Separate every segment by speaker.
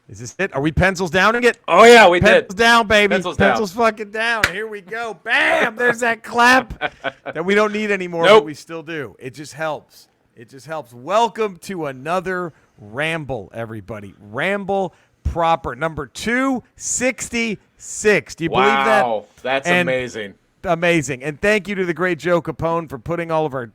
Speaker 1: Is this it? Are we pencils downing it?
Speaker 2: Oh, yeah, we
Speaker 1: Pencils
Speaker 2: did.
Speaker 1: down, baby.
Speaker 2: Pencils
Speaker 1: fucking down. Here we go. Bam! There's that clap that we don't need anymore,
Speaker 2: Nope.
Speaker 1: but we still do. It just helps. Welcome to another Ramble, everybody. Ramble proper, number 266. Do you believe that?
Speaker 2: Wow, that's amazing.
Speaker 1: Amazing. And thank you to the great Joe Capone for putting all of our,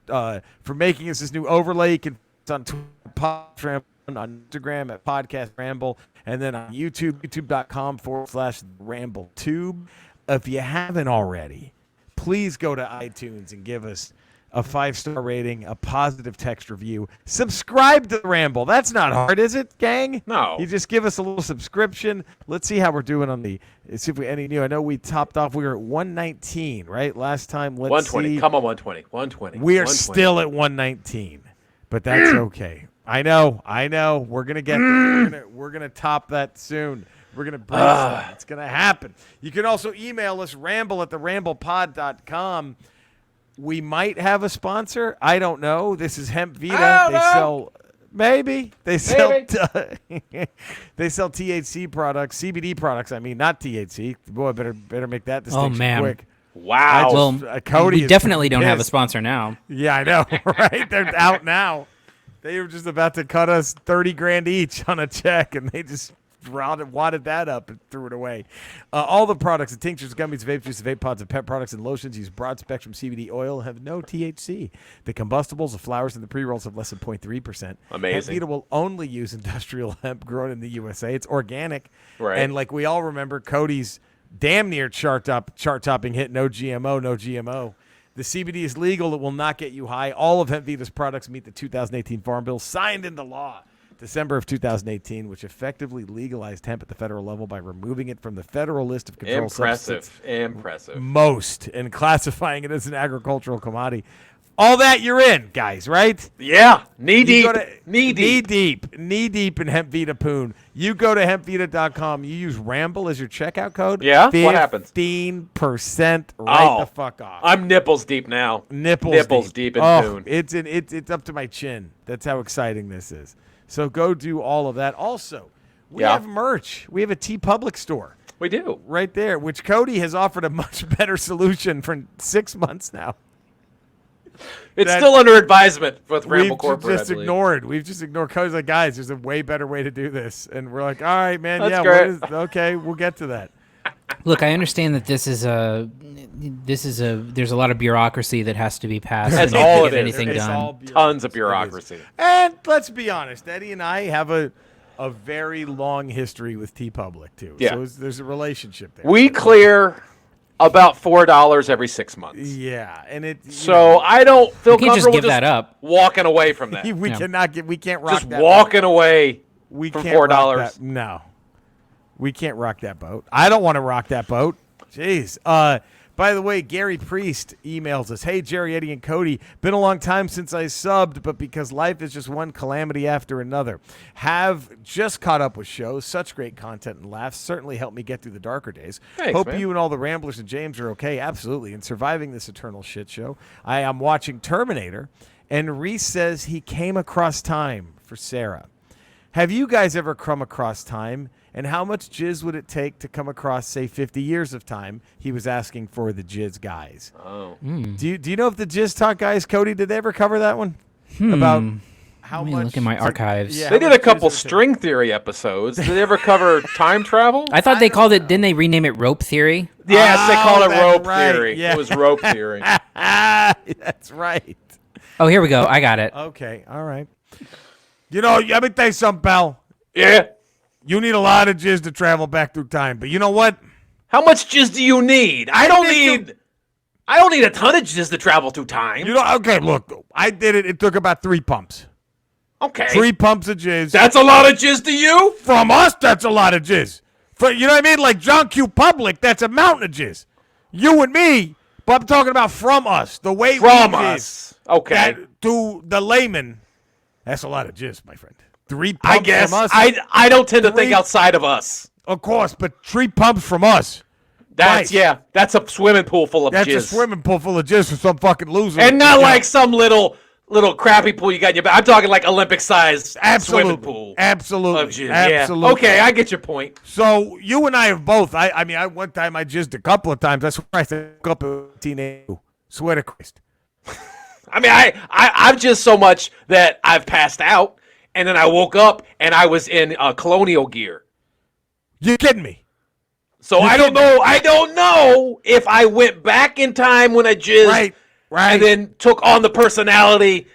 Speaker 1: for making us this new overlay. You can on Twitter, on Instagram at Podcast Ramble, and then on YouTube, youtube.com/RambleTube. If you haven't already, please go to iTunes and give us a 5-star rating, a positive text review. Subscribe to the Ramble. That's not hard, is it, gang?
Speaker 2: No.
Speaker 1: You just give us a little subscription. Let's see how we're doing on the. See if we any new. I know we topped off. We were at 119, right? Last time. Let's
Speaker 2: 120.
Speaker 1: see.
Speaker 2: Come on, 120. 120.
Speaker 1: We are
Speaker 2: 120.
Speaker 1: still at 119, but that's okay. I know. We're gonna get there. We're gonna top that soon. We're gonna break that. It's gonna happen. You can also email us ramble@theramblepod.com. We might have a sponsor. I don't know. This is Hemp Vita. They sell maybe. They sell they sell THC products, CBD products. I mean, not THC. Boy, better make that distinction quick.
Speaker 2: Wow.
Speaker 1: Cody.
Speaker 3: We definitely don't have a sponsor now.
Speaker 1: Yeah, I know, right? They're out now. They were just about to cut us $30,000 each on a check, and they just wadded that up and threw it away. All the products, the tinctures, gummies, vape juice, vape pods, and pet products and lotions use broad-spectrum CBD oil and have no THC. The combustibles, the flowers, and the pre-rolls have less than 0.3%.
Speaker 2: Amazing.
Speaker 1: Hemp Vita will only use industrial hemp grown in the USA. It's organic.
Speaker 2: Right.
Speaker 1: And like we all remember, Cody's damn near chart-topping hit, no GMO, no GMO. The CBD is legal. It will not get you high. All of Hemp Vita's products meet the 2018 Farm Bill signed into law December of 2018, which effectively legalized hemp at the federal level by removing it from the federal list of controlled substances.
Speaker 2: Impressive.
Speaker 1: Most, and classifying it as an agricultural commodity. All that you're in, guys, right?
Speaker 2: Yeah. Knee deep
Speaker 1: in Hemp Vita Poon. You go to hempvita.com. You use Ramble as your checkout code.
Speaker 2: Yeah? What happens?
Speaker 1: 15% right the fuck off.
Speaker 2: I'm nipples deep now.
Speaker 1: Nipples
Speaker 2: deep in Poon.
Speaker 1: It's up to my chin. That's how exciting this is. So go do all of that. Also, we have merch. We have a TeePublic store.
Speaker 2: We do.
Speaker 1: Right there, which Cody has offered a much better solution for 6 months now.
Speaker 2: It's still under advisement with Ramble Corporate.
Speaker 1: We've just ignored. Cody's like, guys, there's a way better way to do this. And we're like, all right, man.
Speaker 2: That's great.
Speaker 1: Okay, we'll get to that.
Speaker 3: Look, I understand that there's a lot of bureaucracy that has to be passed.
Speaker 2: That's
Speaker 3: to
Speaker 2: all
Speaker 3: get
Speaker 2: it is.
Speaker 3: anything
Speaker 2: It's
Speaker 3: done.
Speaker 2: Tons of bureaucracy.
Speaker 1: And let's be honest, Eddie and I have a very long history with TeePublic too.
Speaker 2: Yeah.
Speaker 1: So there's a relationship there.
Speaker 2: We clear about $4 every 6 months.
Speaker 1: Yeah, and
Speaker 2: I don't feel
Speaker 3: can't just
Speaker 2: comfortable
Speaker 3: give that up.
Speaker 2: walking away from that.
Speaker 1: we can't rock
Speaker 2: just
Speaker 1: that
Speaker 2: walking
Speaker 1: boat.
Speaker 2: away
Speaker 1: We
Speaker 2: from
Speaker 1: can't
Speaker 2: $4.
Speaker 1: rock that. No, we can't rock that boat. I don't want to rock that boat. Jeez. By the way, Gary Priest emails us, hey, Jerry, Eddie, and Cody, been a long time since I subbed, but because life is just one calamity after another. Have just caught up with shows. Such great content and laughs. Certainly helped me get through the darker days.
Speaker 2: Thanks,
Speaker 1: Hope
Speaker 2: man.
Speaker 1: you and all the Ramblers and James are okay. Absolutely. And surviving this eternal shit show. I am watching Terminator, and Reese says he came across time for Sarah. Have you guys ever come across time? And how much jizz would it take to come across, say, 50 years of time? He was asking for the jizz guys.
Speaker 2: Oh.
Speaker 1: Do you know if the jizz talk guys, Cody, did they ever cover that one? About how
Speaker 3: Let me
Speaker 1: much?
Speaker 3: look in my archives.
Speaker 1: Yeah,
Speaker 2: They
Speaker 1: how
Speaker 2: did
Speaker 1: much
Speaker 2: a couple
Speaker 1: jizz would it
Speaker 2: string theory episodes. Did they ever cover time travel?
Speaker 3: I thought they called it. Didn't they rename it Rope Theory?
Speaker 2: Yes, they called it
Speaker 1: that's
Speaker 2: rope
Speaker 1: right,
Speaker 2: theory.
Speaker 1: yeah.
Speaker 2: It was rope theory.
Speaker 1: take? That's right.
Speaker 3: Oh, here we go. I got it.
Speaker 1: Okay, all right. Let me tell you something, pal.
Speaker 2: Yeah.
Speaker 1: You need a lot of jizz to travel back through time, but you know what?
Speaker 2: How much jizz do you need? I don't need a ton of jizz to travel through time.
Speaker 1: Okay, look, I did it. It took about 3 pumps.
Speaker 2: Okay.
Speaker 1: 3 pumps of jizz.
Speaker 2: That's a lot of jizz to you?
Speaker 1: From us, that's a lot of jizz. You know what I mean? Like John Q. Public, that's a mountain of jizz. You and me, but I'm talking about from us. The way
Speaker 2: From
Speaker 1: we
Speaker 2: us. Okay.
Speaker 1: That, to the layman, that's a lot of jizz, my friend. 3 pumps
Speaker 2: I guess.
Speaker 1: from us.
Speaker 2: I don't tend to think outside of us.
Speaker 1: Of course, but 3 pumps from us.
Speaker 2: That's
Speaker 1: Nice.
Speaker 2: That's a swimming pool full of
Speaker 1: That's
Speaker 2: jizz.
Speaker 1: a swimming pool full of jizz for some fucking loser.
Speaker 2: And not like some little little crappy pool you got in your back. I'm talking like Olympic-sized swimming pool.
Speaker 1: Absolutely.
Speaker 2: Of jizz.
Speaker 1: Absolutely.
Speaker 2: Yeah. Okay, I get your point.
Speaker 1: So you and I have both. I mean, one time I jizzed a couple of times. That's why I said a couple of teenage. Swear to Christ.
Speaker 2: I mean, I'm just so much that I've passed out, and then I woke up and I was in colonial gear.
Speaker 1: You kidding me?
Speaker 2: So I don't know. I don't know if I went back in time when I jizzed,
Speaker 1: Right.
Speaker 2: and then took on the personality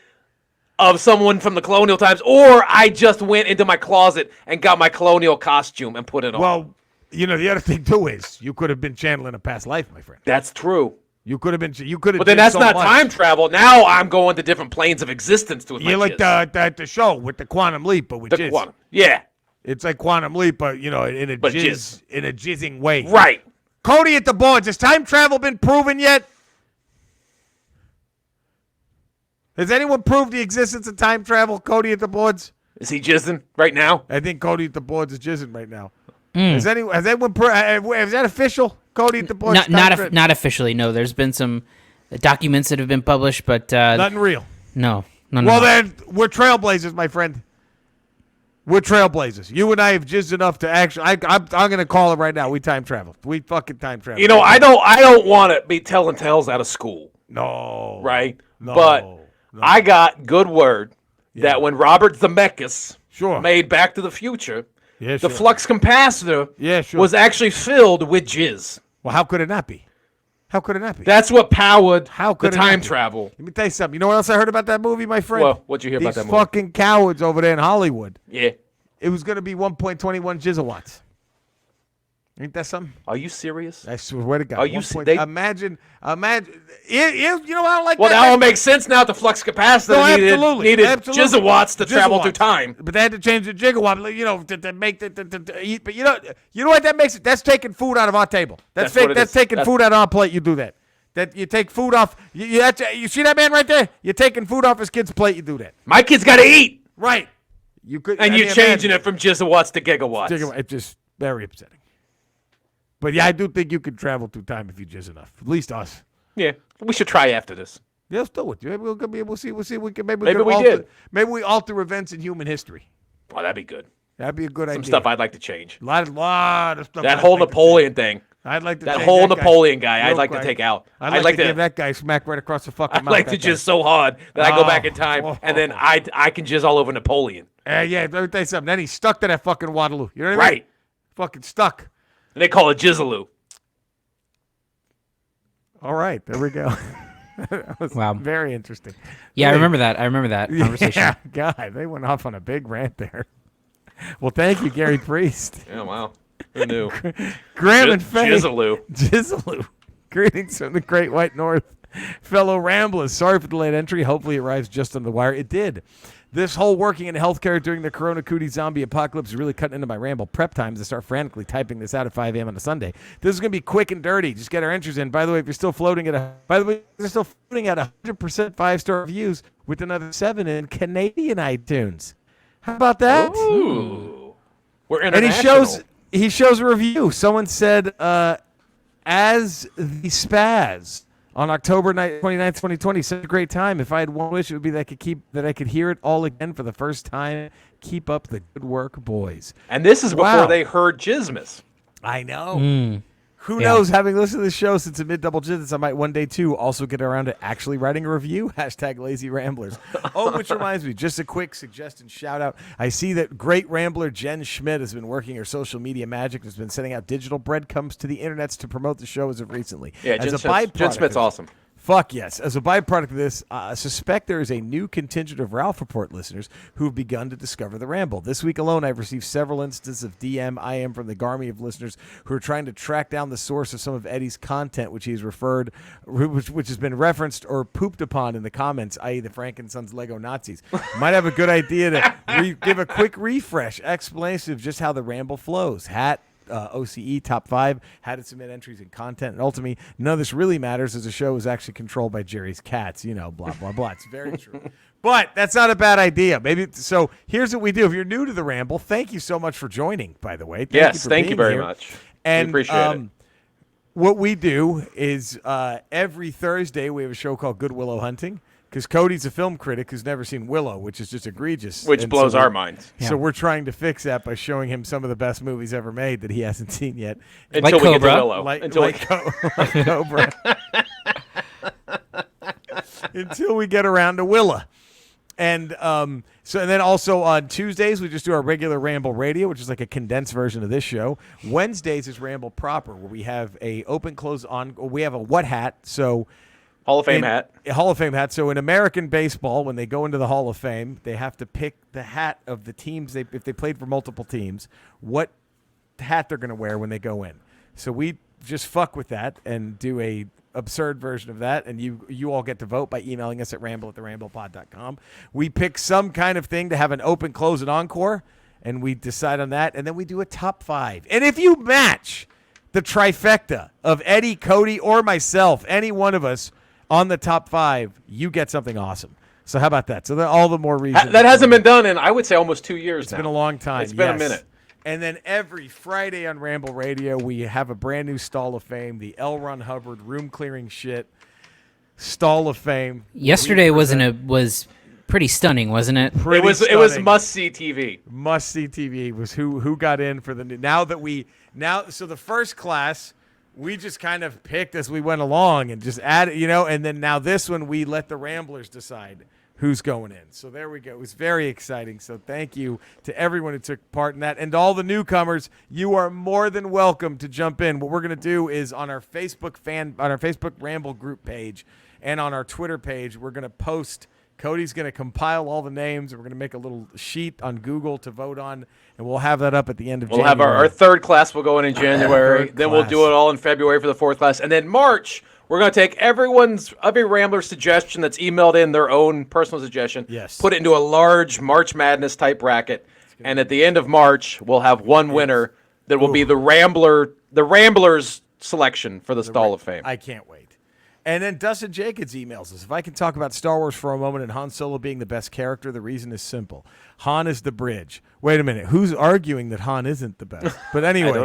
Speaker 2: of someone from the colonial times, or I just went into my closet and got my colonial costume and put it on.
Speaker 1: Well, the other thing too is you could have been channeling a past life, my friend.
Speaker 2: That's true.
Speaker 1: You could have been. You could have.
Speaker 2: But then that's not time travel. Now I'm going to different planes of existence to.
Speaker 1: You're like the show with the quantum leap, but with jizz.
Speaker 2: Quantum. Yeah.
Speaker 1: It's like quantum leap, but in a jizzing way.
Speaker 2: Right.
Speaker 1: Cody at the boards. Has time travel been proven yet? Has anyone proved the existence of time travel? Cody at the boards.
Speaker 2: Is he jizzing right now?
Speaker 1: I think Cody at the boards is jizzing right now. Has anyone? Is that official? Cody at the boards.
Speaker 3: Not officially. No, there's been some documents that have been published, but
Speaker 1: nothing real.
Speaker 3: No.
Speaker 1: Well, then we're trailblazers, my friend. We're trailblazers. You and I have jizzed enough to actually. I'm going to call it right now. We time travel. We fucking time travel.
Speaker 2: I don't want to be telling tales out of school.
Speaker 1: No.
Speaker 2: Right.
Speaker 1: No.
Speaker 2: But I got good word that when Robert Zemeckis made Back to the Future, the flux capacitor was actually filled with jizz.
Speaker 1: Well, how could it not be? How could it not be?
Speaker 2: That's what powered the time travel.
Speaker 1: Let me tell you something. You know what else I heard about that movie, my friend?
Speaker 2: Well, what'd you hear about that movie?
Speaker 1: These fucking cowards over there in Hollywood.
Speaker 2: Yeah.
Speaker 1: It was going to be 1.21 jizzawatts. Ain't that something?
Speaker 2: Are you serious?
Speaker 1: I swear to God.
Speaker 2: Are you
Speaker 1: Imagine. I don't like
Speaker 2: well,
Speaker 1: that.
Speaker 2: That all makes sense now. The flux capacitor needed gigawatts to travel through time.
Speaker 1: But they had to change the gigawatt, to make but you know what that makes it? That's taking food out of our table. That's taking food out of our plate. You do that. That you take food off. You see that man right there? You're taking food off his kid's plate. You do that.
Speaker 2: My kid's got to eat.
Speaker 1: Right. You could.
Speaker 2: And you're changing it from gigawatts to gigawatts.
Speaker 1: It's just very upsetting. But yeah, I do think you could travel through time if you jizz enough. At least us.
Speaker 2: Yeah, we should try after this.
Speaker 1: Yeah, let's do it. Maybe we'll see. We can
Speaker 2: maybe we
Speaker 1: alter events in human history.
Speaker 2: Oh, that'd be good.
Speaker 1: That'd be a good idea.
Speaker 2: Some stuff I'd like to change.
Speaker 1: A lot of stuff.
Speaker 2: That whole Napoleon thing.
Speaker 1: I'd like to.
Speaker 2: That whole Napoleon guy. I'd like to take out.
Speaker 1: I'd like to give that guy smack right across the fucking mouth.
Speaker 2: I'd like to jizz so hard that I go back in time and then I can jizz all over Napoleon.
Speaker 1: Yeah. Let me tell you something. Then he's stuck to that fucking Waterloo. You know what I mean?
Speaker 2: Right.
Speaker 1: Fucking stuck.
Speaker 2: And they call it Jizzaloo.
Speaker 1: All right, there we go. That was very interesting.
Speaker 3: Yeah, I remember that conversation.
Speaker 1: Yeah, God, they went off on a big rant there. Well, thank you, Gary Priest.
Speaker 2: Yeah, wow. Who knew?
Speaker 1: Graham and Faye.
Speaker 2: Jizzaloo.
Speaker 1: Greetings from the Great White North. Fellow Ramblers, sorry for the late entry. Hopefully it arrives just on the wire. It did. This whole working in healthcare during the Corona Cootie zombie apocalypse is really cutting into my Ramble prep times to start frantically typing this out at 5 a.m. on a Sunday. This is going to be quick and dirty. Just get our entries in. By the way, if you're still floating at 100% 5-star reviews with another 7 in Canadian iTunes. How about that?
Speaker 2: Ooh. We're international.
Speaker 1: And he shows a review. Someone said, as the spaz. On October 29th, 2020, such a great time. If I had one wish, it would be that I could hear it all again for the first time. Keep up the good work, boys.
Speaker 2: And this is before they heard Jizmas.
Speaker 1: I know. Who knows? Having listened to the show since the mid-double digits, I might one day, too, also get around to actually writing a review. #LazyRamblers. Oh, which reminds me, just a quick suggestion shout-out. I see that great Rambler Jen Schmidt has been working her social media magic and has been sending out digital breadcrumbs to the internets to promote the show as of recently.
Speaker 2: Yeah, Jen Schmidt's awesome.
Speaker 1: Fuck yes. As a byproduct of this, I suspect there is a new contingent of Ralph Report listeners who have begun to discover the Ramble. This week alone, I've received several instances of DM IM from the army of listeners who are trying to track down the source of some of Eddie's content, which has been referenced or pooped upon in the comments, i.e. the Frankensons Lego Nazis. Might have a good idea to give a quick refresh explanation of just how the Ramble flows. Hat, OCE top 5, had to submit entries and content, and ultimately none of this really matters as the show is actually controlled by Jerry's cats, blah blah blah. It's very true. But that's not a bad idea. So here's what we do. If you're new to the Ramble, thank you so much for joining, by the way.
Speaker 2: Thank you very much.
Speaker 1: And
Speaker 2: we appreciate it.
Speaker 1: What we do is every Thursday we have a show called Good Willow Hunting. because Cody's a film critic who's never seen Willow, which is just egregious.
Speaker 2: Which blows our minds.
Speaker 1: So we're trying to fix that by showing him some of the best movies ever made that he hasn't seen yet.
Speaker 2: Until we get to Willow.
Speaker 1: Like Cobra. Until we get around to Willa. And and then also on Tuesdays, we just do our regular Ramble Radio, which is like a condensed version of this show. Wednesdays is Ramble Proper, where we have a open, close, on. We have a what hat, so...
Speaker 2: Hall of Fame hat.
Speaker 1: Hall of Fame hat. So in American baseball, when they go into the Hall of Fame, they have to pick the hat of the teams. If they played for multiple teams, what hat they're going to wear when they go in. So we just fuck with that and do a absurd version of that, and you all get to vote by emailing us at ramble@theramblepod.com. We pick some kind of thing to have an open, close, and encore, and we decide on that, and then we do a top 5. And if you match the trifecta of Eddie, Cody, or myself, any one of us, on the top 5, you get something awesome. So how about that? So all the more reason.
Speaker 2: That hasn't been done in, I would say, almost 2 years
Speaker 1: It's
Speaker 2: now.
Speaker 1: been a long time.
Speaker 2: It's been a minute.
Speaker 1: And then every Friday on Ramble Radio, we have a brand new Stall of Fame, the L. Ron Hubbard room clearing shit Stall of Fame.
Speaker 3: Yesterday was pretty stunning, wasn't it?
Speaker 2: It was must see TV.
Speaker 1: Must see TV was who got in for the new. So the first class, we just kind of picked as we went along and just added, and then now this one we let the Ramblers decide who's going in. So there we go. It was very exciting. So thank you to everyone who took part in that. And all the newcomers, you are more than welcome to jump in. What we're going to do is on our Facebook Ramble group page and on our Twitter page, we're going to post. Cody's going to compile all the names, and we're going to make a little sheet on Google to vote on, and we'll have that up at the end of January.
Speaker 2: We'll have our third class will go in January. Then we'll do it all in February for the fourth class. And then March, we're going to take every Rambler suggestion that's emailed in, their own personal suggestion, put it into a large March Madness type bracket, and at the end of March, we'll have one winner that will be the Ramblers selection for the Stall of Fame.
Speaker 1: I can't wait. And then Dustin Jacobs emails us. If I can talk about Star Wars for a moment and Han Solo being the best character, the reason is simple. Han is the bridge. Wait a minute. Who's arguing that Han isn't the best? But anyway.
Speaker 2: I don't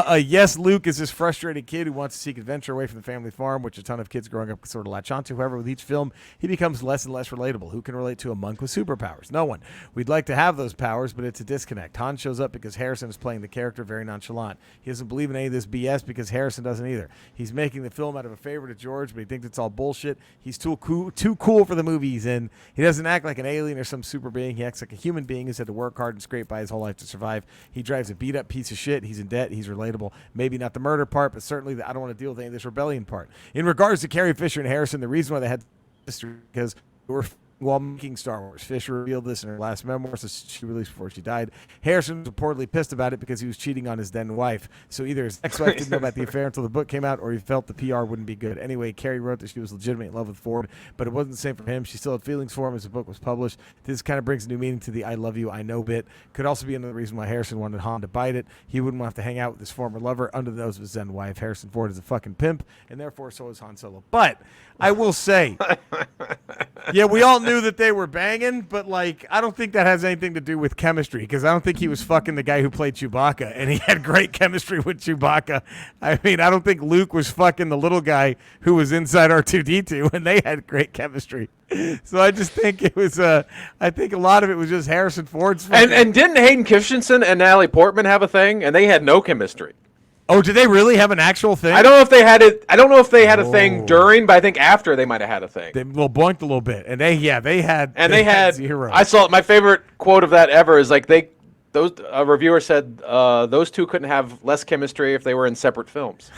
Speaker 2: know.
Speaker 1: Yes, Luke is this frustrated kid who wants to seek adventure away from the family farm, which a ton of kids growing up sort of latch onto. However, with each film, he becomes less and less relatable. Who can relate to a monk with superpowers? No one. We'd like to have those powers, but it's a disconnect. Han shows up because Harrison is playing the character very nonchalant. He doesn't believe in any of this BS because Harrison doesn't either. He's making the film out of a favor to George, but he thinks it's all bullshit. He's too cool for the movie he's in. He doesn't act like an alien or some super being. He acts like a human being who's had to work hard and scrape by his whole life to survive. He drives a beat-up piece of shit. He's in debt. He's relatable. Maybe not the murder part, but certainly I don't want to deal with any of this rebellion part. In regards to Carrie Fisher and Harrison, the reason why they had history because while making Star Wars. Fisher revealed this in her last memoir, so she released before she died. Harrison was reportedly pissed about it because he was cheating on his then wife. So either his ex-wife didn't know about the affair until the book came out, or he felt the PR wouldn't be good. Anyway, Carrie wrote that she was legitimately in love with Ford, but it wasn't the same for him. She still had feelings for him as the book was published. This kind of brings a new meaning to the I love you, I know bit. Could also be another reason why Harrison wanted Han to bite it. He wouldn't want to have to hang out with his former lover under the nose of his then wife. Harrison Ford is a fucking pimp, and therefore so is Han Solo. But I will say, yeah, we all knew that they were banging, but like, I don't think that has anything to do with chemistry, because I don't think he was fucking the guy who played Chewbacca, and he had great chemistry with Chewbacca. I mean, I don't think Luke was fucking the little guy who was inside R2-D2, and they had great chemistry. So I just think it was, I think a lot of it was just Harrison Ford's.
Speaker 2: And didn't Hayden Christensen and Natalie Portman have a thing, and they had no chemistry?
Speaker 1: Oh, did they really have an actual thing?
Speaker 2: I don't know if they had it. I don't know if they had a thing during, but I think after they might have had a thing.
Speaker 1: They boinked a little bit, and they had zero.
Speaker 2: I saw my favorite quote of that ever is like a reviewer said those two couldn't have less chemistry if they were in separate films.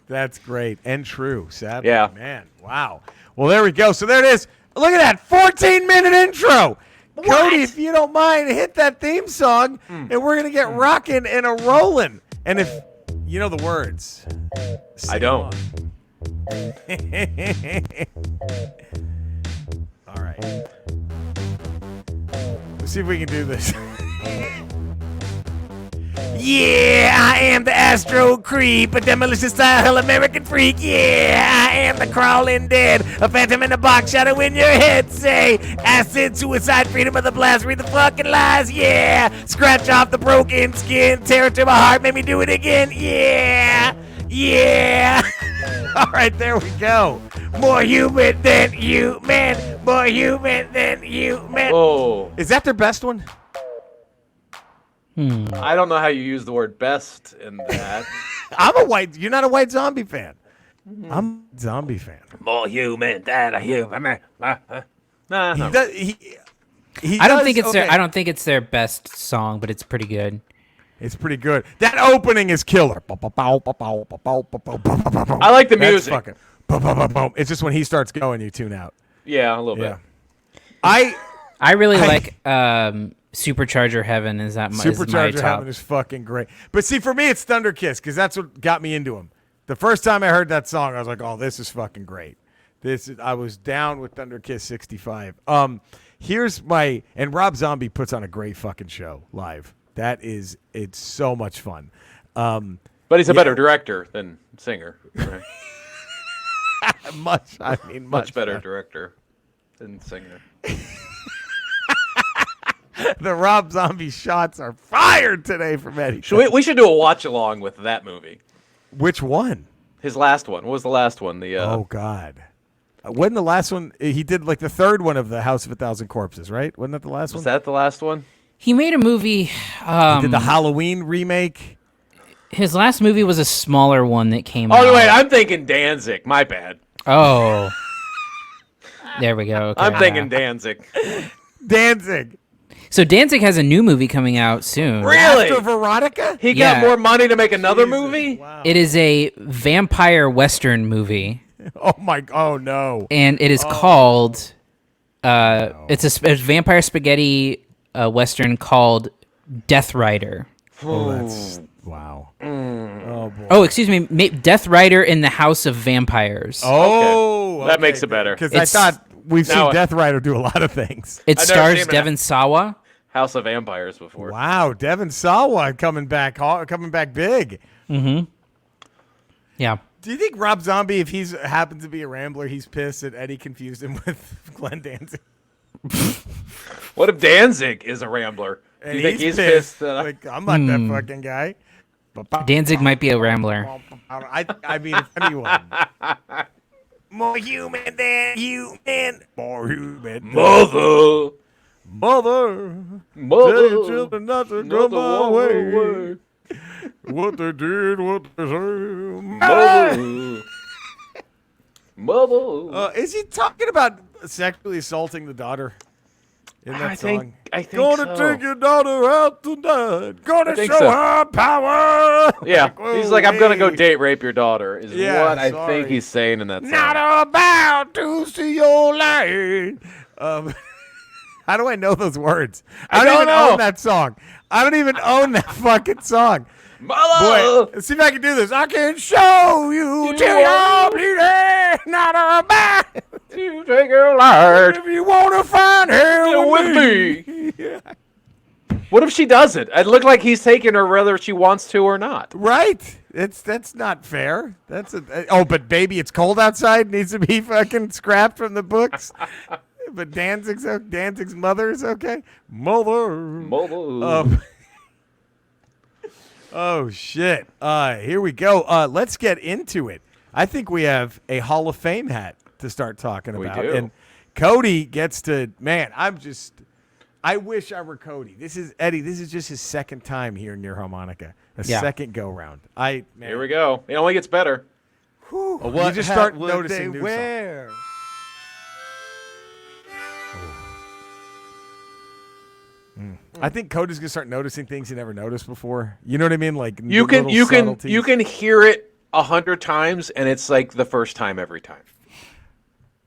Speaker 1: That's great and true. Sadly,
Speaker 2: yeah,
Speaker 1: man, wow. Well, there we go. So there it is. Look at that 14-minute intro. What? Cody, if you don't mind, hit that theme song, and we're going to get rocking and a-rolling. And if you know the words.
Speaker 2: I don't.
Speaker 1: All right. Let's see if we can do this. Yeah, I am the Astro Creep, a demolition style American freak. Yeah, I am the crawling dead, a phantom in a box shadow in your head. Say, acid, suicide, freedom of the blast, read the fucking lies. Yeah, scratch off the broken skin, tear it to my heart, make me do it again. Yeah, yeah. All right, there we go. More human than human. More human than human.
Speaker 2: Oh.
Speaker 1: Is that their best one?
Speaker 2: I don't know how you use the word best in that.
Speaker 1: You're not a White Zombie fan. I'm a zombie fan.
Speaker 2: More human than a human.
Speaker 3: I don't think it's their best song, but it's pretty good.
Speaker 1: It's pretty good. That opening is killer. I
Speaker 2: like the music.
Speaker 1: It's just when he starts going, you tune out.
Speaker 2: Yeah, a little bit.
Speaker 3: I really like Supercharger Heaven. Is my
Speaker 1: Supercharger
Speaker 3: top.
Speaker 1: Heaven is fucking great. But see, for me, it's Thunder Kiss because that's what got me into him. The first time I heard that song, I was like, "Oh, this is fucking great." I was down with Thunder Kiss 65. And Rob Zombie puts on a great fucking show live. It's so much fun.
Speaker 2: But he's a better director than singer. Right?
Speaker 1: much
Speaker 2: better director than singer.
Speaker 1: The Rob Zombie shots are fired today from Eddie.
Speaker 2: We should do a watch along with that movie.
Speaker 1: Which one?
Speaker 2: His last one. What was the last one?
Speaker 1: Oh God. Wasn't the last one? He did like the third one of the House of 1,000 Corpses, right? Wasn't that the last one?
Speaker 2: Was that the last one?
Speaker 3: He made a movie.
Speaker 1: He did the Halloween remake.
Speaker 3: His last movie was a smaller one that came out.
Speaker 2: Oh, wait, I'm thinking Danzig. My bad.
Speaker 3: Oh. There we go. Okay,
Speaker 2: I'm thinking Danzig.
Speaker 1: Danzig.
Speaker 3: So Danzig has a new movie coming out soon.
Speaker 2: Really?
Speaker 1: After Veronica?
Speaker 2: He got more money to make another movie?
Speaker 1: Wow.
Speaker 3: It is a vampire western movie.
Speaker 1: Oh no.
Speaker 3: And it is called it's a vampire spaghetti western called Death Rider.
Speaker 1: Oh, that's wow. Oh boy.
Speaker 3: Oh, excuse me, Death Rider in the House of Vampires.
Speaker 2: Oh, okay. That makes it better.
Speaker 1: Because I thought we've seen Death Rider do a lot of things.
Speaker 3: It stars Devon Sawa.
Speaker 2: House of Vampires before.
Speaker 1: Wow, Devon Sawa coming back big.
Speaker 3: Mm-hmm. Yeah.
Speaker 1: Do you think Rob Zombie, if he's happens to be a Rambler, he's pissed that Eddie confused him with Glenn Danzig?
Speaker 2: What if Danzig is a Rambler?
Speaker 1: And
Speaker 2: do you think he's pissed?
Speaker 1: Like, I'm not that fucking guy.
Speaker 3: Danzig might be a Rambler.
Speaker 1: I mean, if anyone. More human than human. More human.
Speaker 2: Mother.
Speaker 1: Tell children not to go my way. What they did, what they say.
Speaker 2: Mother.
Speaker 1: Is he talking about sexually assaulting the daughter in that song?
Speaker 2: I think
Speaker 1: Gonna
Speaker 2: so.
Speaker 1: take your daughter out tonight. Gonna show
Speaker 2: so.
Speaker 1: her power.
Speaker 2: Yeah, he's like, I'm gonna go date rape your daughter. Is what I think he's saying in that song.
Speaker 1: Not about to see your light. How do I know those words? I don't even own that song. I don't even own that fucking song.
Speaker 2: Mother!
Speaker 1: Boy, let's see if I can do this. I can show you till you're bleeding. Not about
Speaker 2: to take your life.
Speaker 1: If you want to find her
Speaker 2: with me. Yeah. What if she doesn't? It looked like he's taking her whether she wants to or not.
Speaker 1: Right. That's not fair. But baby, it's cold outside. Needs to be fucking scrapped from the books. But Danzig's mother is okay. Mother. Oh shit. Here we go. Let's get into it. I think we have a Hall of Fame hat to start talking about.
Speaker 2: We do.
Speaker 1: And Cody gets to, man, I wish I were Cody. This is Eddie. This is just his second time here near harmonica. Second go round.
Speaker 2: Here we go. It only gets better.
Speaker 1: Whew, you just start noticing new songs. I think Cody's gonna start noticing things he never noticed before. You know what I mean? Like
Speaker 2: you can hear it 100 times, and it's like the first time every time.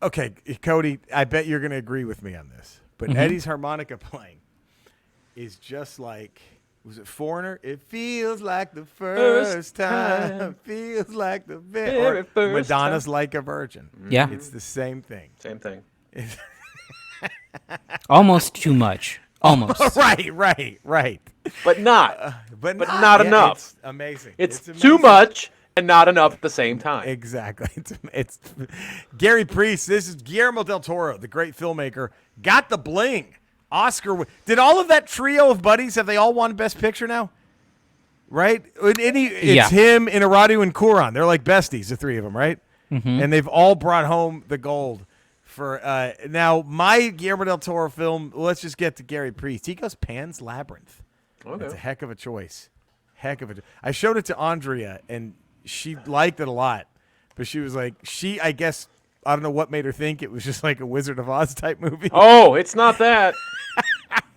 Speaker 1: Okay, Cody, I bet you're gonna agree with me on this. But Eddie's harmonica playing is just like, was it Foreigner? It feels like the first time. Feels like the very first Madonna's time. Like a Virgin.
Speaker 3: Yeah,
Speaker 1: it's the same thing.
Speaker 2: Same thing.
Speaker 3: Almost too much. Almost.
Speaker 1: Right.
Speaker 2: But not.
Speaker 1: But
Speaker 2: not enough.
Speaker 1: It's amazing.
Speaker 2: It's
Speaker 1: amazing.
Speaker 2: Too much and not enough at the same time.
Speaker 1: Exactly. It's Gary Priest. This is Guillermo Del Toro, the great filmmaker. Got the bling. Oscar. Did all of that trio of buddies, have they all won Best Picture now? right? It's him, Inarritu, and Kuran. They're like besties, the three of them, right? Mm-hmm. And they've all brought home the gold. For now, my Guillermo Del Toro film, let's just get to Gary Priest. He goes Pan's Labyrinth. Okay. That's a heck of a choice. I showed it to Andrea, and she liked it a lot. But she was like, I guess, I don't know what made her think it was just like a Wizard of Oz type movie.
Speaker 2: Oh, it's not that.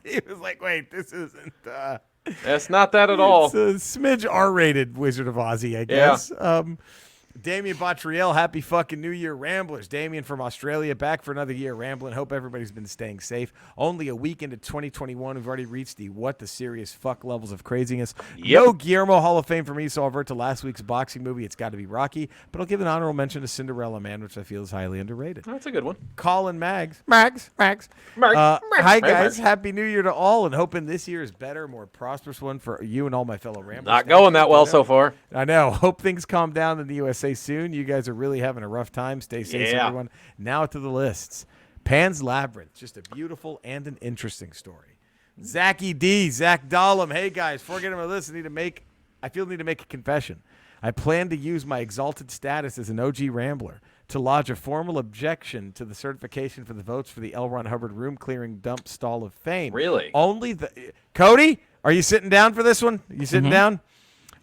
Speaker 1: He was like, wait, this isn't.
Speaker 2: That's not that at all.
Speaker 1: It's a smidge R-rated Wizard of Ozzy, I guess. Yeah. Damien Bottriell, happy fucking New Year, Ramblers. Damien from Australia, back for another year rambling. Hope everybody's been staying safe. Only a week into 2021, we've already reached the serious fuck levels of craziness. Yep. No Guillermo Hall of Fame for me, so I'll revert to last week's boxing movie. It's got to be Rocky, but I'll give an honorable mention to Cinderella Man, which I feel is highly underrated.
Speaker 2: That's a good one.
Speaker 1: Colin Mags. Hi, guys. Happy New Year to all, and hoping this year is better, more prosperous one for you and all my fellow Ramblers.
Speaker 2: Not going that well so far.
Speaker 1: I know. Hope things calm down in the USA soon. You guys are really having a rough time. Stay safe, everyone. Now to the lists. Pan's Labyrinth, just a beautiful and an interesting story. Zachy D, Zach Dahlem. Hey guys, before getting on the list, I need to make a confession. I plan to use my exalted status as an OG Rambler to lodge a formal objection to the certification for the votes for the L. Ron Hubbard Room Clearing Dump Stall of Fame.
Speaker 2: Really?
Speaker 1: Cody, are you sitting down for this one? You sitting down?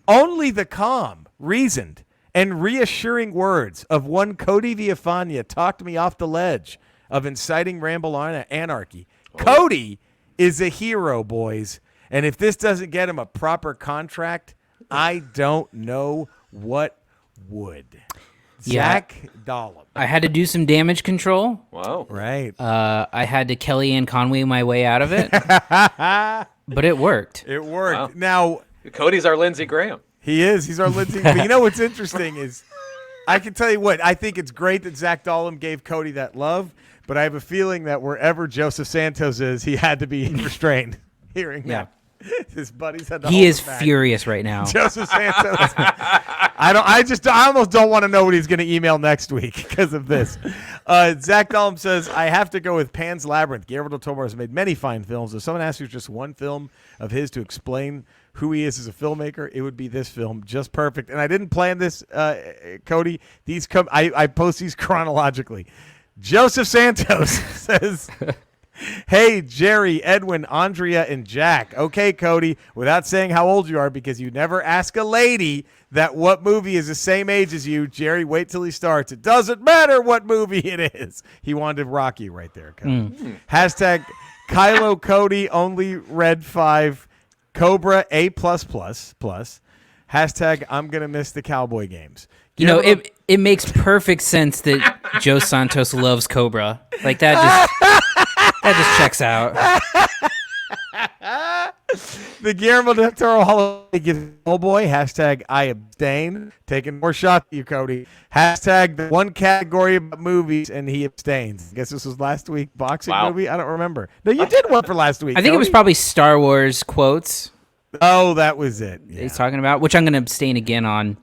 Speaker 1: Only the calm, reasoned, and reassuring words of one Cody Villafana talked me off the ledge of inciting Ramble anarchy. Oh. Cody is a hero, boys. And if this doesn't get him a proper contract, I don't know what would.
Speaker 3: Yeah.
Speaker 1: Zach Dahlem.
Speaker 3: I had to do some damage control.
Speaker 2: Wow.
Speaker 1: Right.
Speaker 3: I had to Kellyanne Conway my way out of it. But it worked.
Speaker 1: It worked.
Speaker 2: Wow.
Speaker 1: Now,
Speaker 2: Cody's our Lindsey Graham.
Speaker 1: He is. He's our Lindsey. But you know what's interesting is, I can tell you what, I think it's great that Zach Dahlem gave Cody that love, but I have a feeling that wherever Joseph Santos is, he had to be restrained hearing that. His buddies had to
Speaker 3: He
Speaker 1: hold
Speaker 3: is
Speaker 1: him back.
Speaker 3: Furious right now.
Speaker 1: Joseph Santos. I almost don't want to know what he's going to email next week because of this. Zach Dahlem says, I have to go with Pan's Labyrinth. Guillermo del Toro has made many fine films. If someone asks you just one film of his to explain who he is as a filmmaker, it would be this film. Just perfect. And I didn't plan this, Cody. I post these chronologically. Joseph Santos says, hey, Jerry, Edwin, Andrea, and Jack. Okay, Cody, without saying how old you are, because you never ask a lady that what movie is the same age as you. Jerry, wait till he starts. It doesn't matter what movie it is. He wanted Rocky right there, Cody. Hashtag Kylo Cody, only red 5. Cobra A+++. Hashtag I'm going to miss the Cowboy games.
Speaker 3: It makes perfect sense that Joe Santos loves Cobra. Like that just checks out.
Speaker 1: The Guillermo Del Toro Hall of Fame gives Hellboy. Hashtag I abstain. Taking more shots at you, Cody. Hashtag the one category about movies, and he abstains. I guess this was last week boxing movie. I don't remember. No, you did one for last week.
Speaker 3: I think Cody? It was probably Star Wars quotes.
Speaker 1: Oh, that was it. Yeah.
Speaker 3: He's talking about, which I'm going to abstain again on.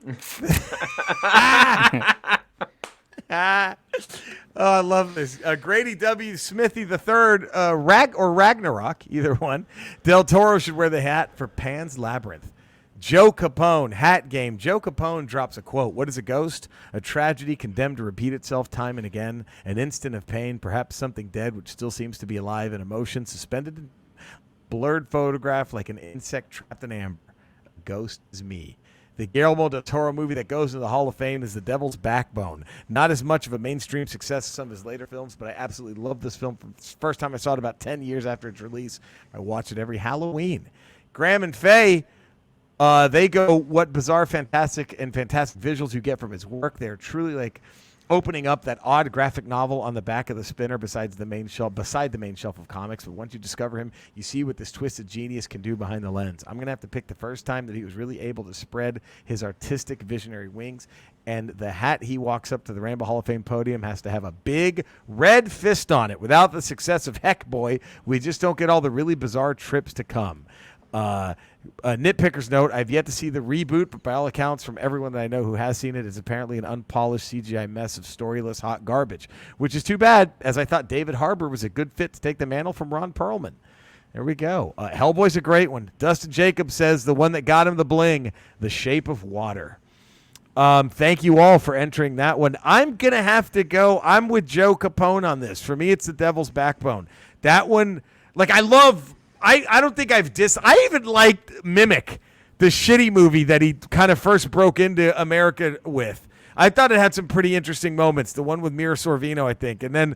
Speaker 1: Oh, I love this. Grady W. Smithy III, Ragnarok, either one. Del Toro should wear the hat for Pan's Labyrinth. Joe Capone, hat game. Joe Capone drops a quote. What is a ghost? A tragedy condemned to repeat itself time and again. An instant of pain, perhaps something dead which still seems to be alive in emotion, suspended in blurred photograph like an insect trapped in amber. A ghost is me. The Guillermo del Toro movie that goes into the Hall of Fame is The Devil's Backbone. Not as much of a mainstream success as some of his later films, but I absolutely love this film. From the first time I saw it about 10 years after its release, I watch it every Halloween. Graham and Faye, they go what bizarre, fantastic visuals you get from his work. They're truly like opening up that odd graphic novel on the back of the spinner beside the main shelf of comics. But once you discover him, you see what this twisted genius can do behind the lens. I'm going to have to pick the first time that he was really able to spread his artistic visionary wings. And the hat he walks up to the Ramble Hall of Fame podium has to have a big red fist on it. Without the success of Hellboy, we just don't get all the really bizarre trips to come. A nitpicker's note, I've yet to see the reboot, but by all accounts from everyone that I know who has seen it, it's apparently an unpolished CGI mess of storyless hot garbage, which is too bad, as I thought David Harbour was a good fit to take the mantle from Ron Perlman. There we go. Hellboy's a great one. Dustin Jacobs says the one that got him the bling, The Shape of Water. Thank you all for entering that one. I'm going to have to go. I'm with Joe Capone on this. For me, it's The Devil's Backbone. That one, like, I don't think I even liked Mimic, the shitty movie that he kind of first broke into America with. I thought it had some pretty interesting moments. The one with Mira Sorvino, I think. And then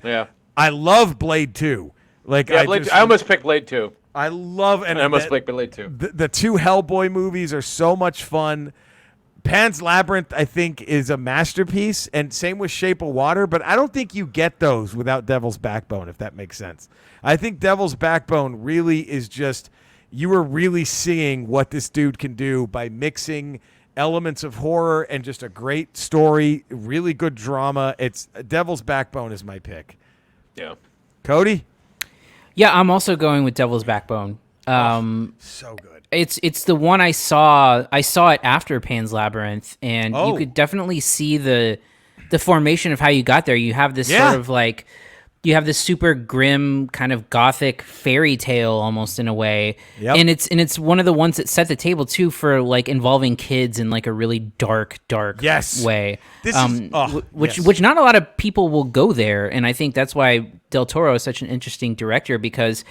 Speaker 1: I love Blade 2. Like,
Speaker 2: I almost picked Blade 2.
Speaker 1: I love and
Speaker 2: I almost picked Blade 2.
Speaker 1: The two Hellboy movies are so much fun. Pan's Labyrinth, I think, is a masterpiece, and same with Shape of Water, but I don't think you get those without Devil's Backbone, if that makes sense. I think Devil's Backbone really is just, you are really seeing what this dude can do by mixing elements of horror and just a great story, really good drama. It's Devil's Backbone is my pick.
Speaker 2: Yeah.
Speaker 1: Cody?
Speaker 3: Yeah, I'm also going with Devil's Backbone.
Speaker 1: So good.
Speaker 3: It's the one I saw. I saw it after Pan's Labyrinth, and you could definitely see the formation of how you got there. You have this sort of like, you have this super grim kind of gothic fairy tale almost in a way, and it's one of the ones that set the table too for like involving kids in like a really dark way. Which not a lot of people will go there, and I think that's why Del Toro is such an interesting director, because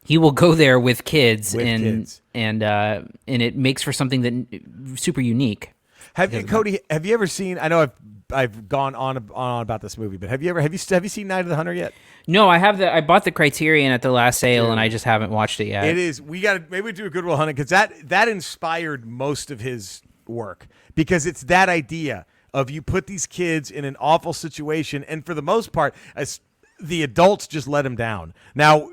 Speaker 3: he will go there with kids, and it makes for something that super unique.
Speaker 1: Cody, have you ever seen? I know I've gone on about this movie, but have you seen Night of the Hunter yet?
Speaker 3: No, I have I bought the Criterion at the last sale, and I just haven't watched it yet.
Speaker 1: It is. We got to maybe do a Good Will Hunting, because that inspired most of his work, because it's that idea of you put these kids in an awful situation, and for the most part, as the adults just let them down. Now,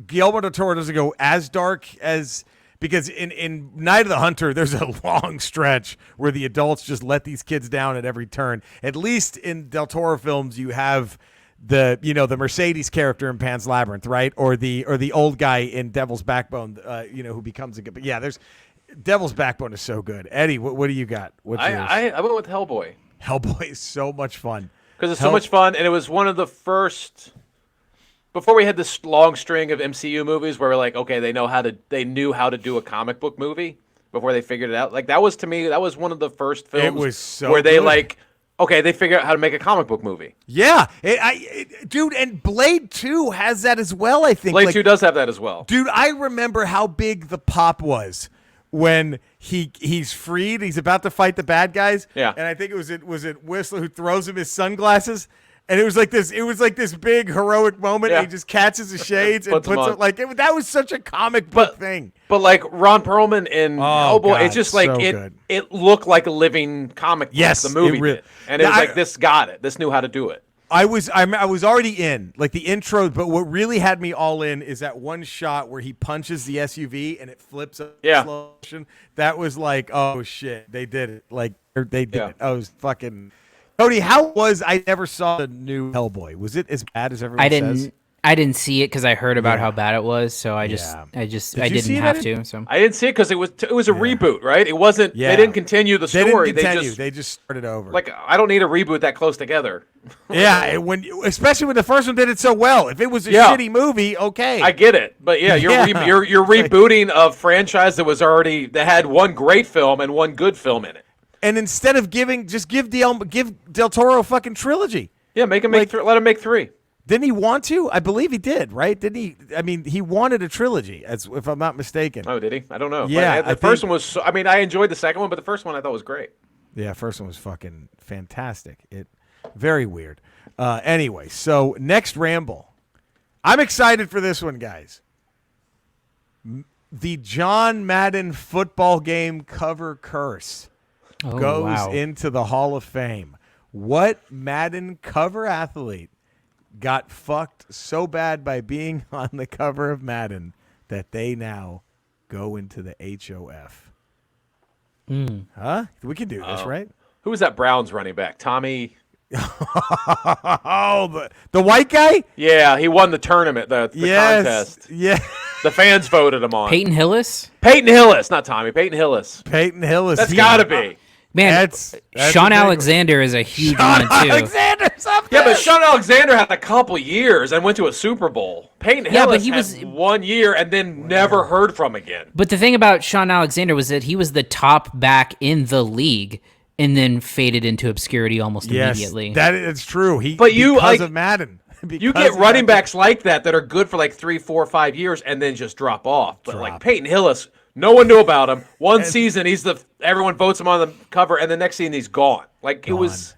Speaker 1: Guillermo Del Toro doesn't go as dark as, because in Night of the Hunter, there's a long stretch where the adults just let these kids down at every turn. At least in Del Toro films, you have the Mercedes character in Pan's Labyrinth, right? Or the old guy in Devil's Backbone, who becomes a good. But yeah, there's Devil's Backbone is so good. Eddie, what do you got? What's yours?
Speaker 2: I went with Hellboy.
Speaker 1: Hellboy is so much fun.
Speaker 2: Because it's so much fun, and it was one of the first. Before we had this long string of MCU movies where we're like, okay, they knew how to do a comic book movie before they figured it out. Like, that was, to me, that was one of the first films
Speaker 1: it was so
Speaker 2: where they
Speaker 1: good.
Speaker 2: They figure out how to make a comic book movie.
Speaker 1: Yeah, dude, and Blade 2 has that as well, I think.
Speaker 2: Blade 2 does have that as well.
Speaker 1: Dude, I remember how big the pop was when he's freed, he's about to fight the bad guys.
Speaker 2: Yeah.
Speaker 1: And I think was it Whistler who throws him his sunglasses? And it was like this big heroic moment. And he just catches his shades and puts it that was such a comic book thing.
Speaker 2: But like Ron Perlman in Hellboy,
Speaker 1: God,
Speaker 2: it's just like
Speaker 1: so
Speaker 2: it looked like a living comic book.
Speaker 1: Yes,
Speaker 2: the movie
Speaker 1: it really
Speaker 2: did. And it was like, this got it. This knew how to do it.
Speaker 1: I was already in, like, the intro, but what really had me all in is that one shot where he punches the SUV and it flips up in slow motion. That was like, oh shit, they did it. Like, they did it. I was fucking. Cody, I never saw the new Hellboy. Was it as bad as everyone says?
Speaker 3: I didn't see it because I heard about how bad it was, so I didn't have to. So
Speaker 2: I didn't see it because it was a reboot, right? It wasn't. Yeah. They didn't continue the story.
Speaker 1: They just started over.
Speaker 2: Like, I don't need a reboot that close together.
Speaker 1: Yeah, especially when the first one did it so well. If it was a shitty movie, okay,
Speaker 2: I get it, but you're rebooting a franchise that had one great film and one good film in it.
Speaker 1: And instead of give Del Toro a fucking trilogy.
Speaker 2: Yeah, let him make 3.
Speaker 1: Didn't he want to? I believe he did, right? Didn't he? I mean, he wanted a trilogy, if I'm not mistaken.
Speaker 2: Oh, did he? I don't know.
Speaker 1: Yeah,
Speaker 2: the first one was. I enjoyed the second one, but the first one I thought was great.
Speaker 1: Yeah, first one was fucking fantastic. Very weird. Anyway, so next Ramble. I'm excited for this one, guys. The John Madden football game cover curse goes into the Hall of Fame. What Madden cover athlete got fucked so bad by being on the cover of Madden that they now go into the HOF? Huh? We can do this, right?
Speaker 2: Who was that Browns running back? Tommy.
Speaker 1: Oh, the white guy?
Speaker 2: Yeah, he won the tournament, the contest.
Speaker 1: Yeah.
Speaker 2: The fans voted him on.
Speaker 3: Peyton Hillis?
Speaker 2: Peyton Hillis, not Tommy. Peyton Hillis.
Speaker 1: That's
Speaker 2: got to be.
Speaker 3: Man,
Speaker 1: that's
Speaker 3: Sean Alexander is a huge one, too.
Speaker 1: Alexander's
Speaker 2: Yeah, but Sean Alexander had a couple years and went to a Super Bowl. Peyton Hillis had 1 year and then never heard from again.
Speaker 3: But the thing about Sean Alexander was that he was the top back in the league and then faded into obscurity almost immediately.
Speaker 1: That is true. Because of Madden.
Speaker 2: You get running backs like that are good for like 3, 4, 5 years and then just drop off. But like Peyton Hillis, no one knew about him. One season, everyone votes him on the cover, and the next season he's gone. Like it was.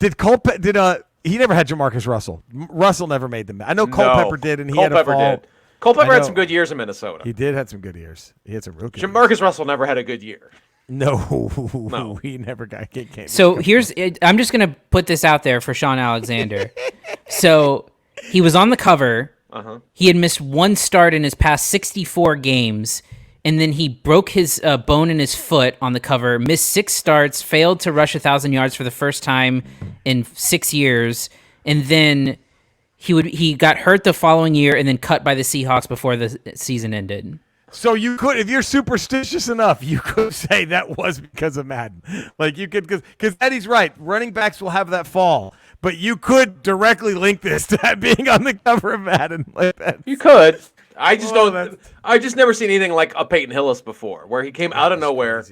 Speaker 1: He never had Jamarcus Russell. Russell never made them. I know Culpepper did, and he had a fall.
Speaker 2: Culpepper had some good years in Minnesota.
Speaker 1: He did have some good years. He had some real good
Speaker 2: Jamarcus Russell never had a good year.
Speaker 1: No, he never came.
Speaker 3: So I'm just going to put this out there for Sean Alexander. So he was on the cover.
Speaker 2: Uh-huh.
Speaker 3: He had missed one start in his past 64 games, and then he broke his bone in his foot on the cover, missed 6 starts, failed to rush 1,000 yards for the first time in 6 years, and then he got hurt the following year and then cut by the Seahawks before the season ended.
Speaker 1: So you could, if you're superstitious enough, you could say that was because of Madden. Like you could, because Eddie's right. Running backs will have that fall, but you could directly link this to that being on the cover of Madden. Like that.
Speaker 2: You could. I just don't. I just never seen anything like a Peyton Hillis before, where he came out of nowhere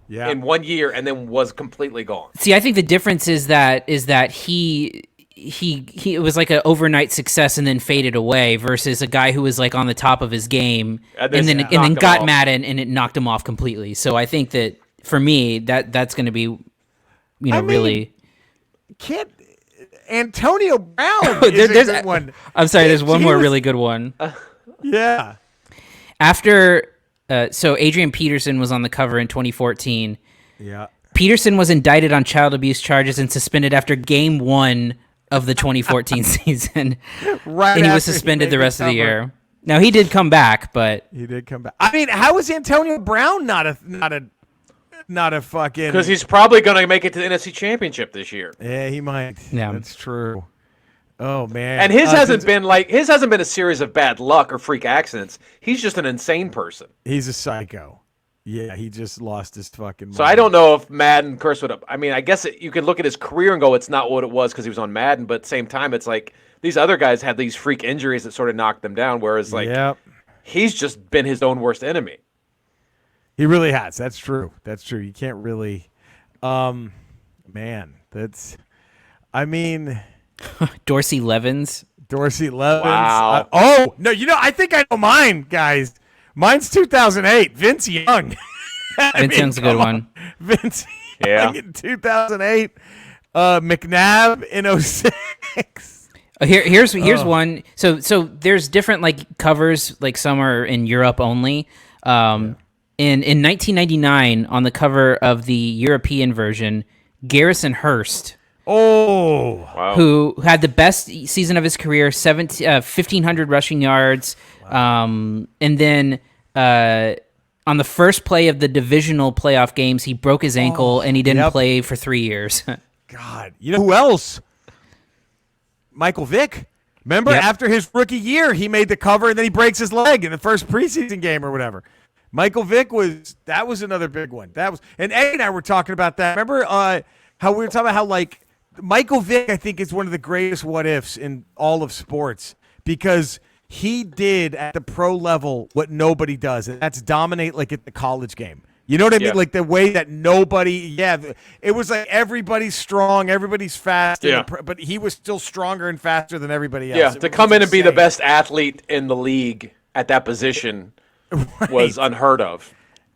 Speaker 2: in 1 year and then was completely gone.
Speaker 3: See, I think the difference is that he it was like an overnight success and then faded away versus a guy who was like on the top of his game and then got Madden and it knocked him off completely. So I think that for me that's going to be really
Speaker 1: Antonio Brown is a good one.
Speaker 3: I'm sorry, there's one more really good one.
Speaker 1: Yeah.
Speaker 3: After so Adrian Peterson was on the cover in 2014.
Speaker 1: Yeah.
Speaker 3: Peterson was indicted on child abuse charges and suspended after game 1 of the 2014 season.
Speaker 1: Right.
Speaker 3: And he was suspended the rest of the year. Now he did come back, but
Speaker 1: he did come back. I mean, how is Antonio Brown not a fucking?
Speaker 2: Because he's probably going to make it to the NFC Championship this year.
Speaker 1: Yeah, he might.
Speaker 3: Yeah,
Speaker 1: that's true. Oh man.
Speaker 2: And his hasn't been a series of bad luck or freak accidents. He's just an insane person.
Speaker 1: He's a psycho. Yeah, he just lost his fucking mind.
Speaker 2: So I don't know if Madden cursed would have. I mean, I guess you could look at his career and go, it's not what it was because he was on Madden. But at the same time, it's like these other guys had these freak injuries that sort of knocked them down. Whereas, he's just been his own worst enemy.
Speaker 1: He really has. That's true. That's true. You can't really. Man, that's. I mean.
Speaker 3: Dorsey Levens.
Speaker 2: Wow.
Speaker 1: Oh no! I think I know mine, guys. Mine's 2008. Vince Young.
Speaker 3: Vince Young's a good one.
Speaker 1: Vince Young in 2008. McNabb in 06.
Speaker 3: Here's one. So there's different like covers. Like some are in Europe only. In 1999, on the cover of the European version, Garrison Hurst.
Speaker 1: Oh,
Speaker 2: wow.
Speaker 3: Who had the best season of his career, 1,500 rushing yards. Wow. And then on the first play of the divisional playoff games, he broke his ankle and he didn't play for 3 years.
Speaker 1: God, you know who else? Michael Vick. Remember, after his rookie year, he made the cover and then he breaks his leg in the first preseason game or whatever. Michael Vick was another big one. And Eddie and I were talking about that. Remember how we were talking about how like Michael Vick, I think, is one of the greatest what ifs in all of sports because he did at the pro level what nobody does, and that's dominate like at the college game. You know what I mean? Like the way that it was like everybody's strong, everybody's fast, but he was still stronger and faster than everybody else.
Speaker 2: Yeah, to come in and be the best athlete in the league at that position was unheard of.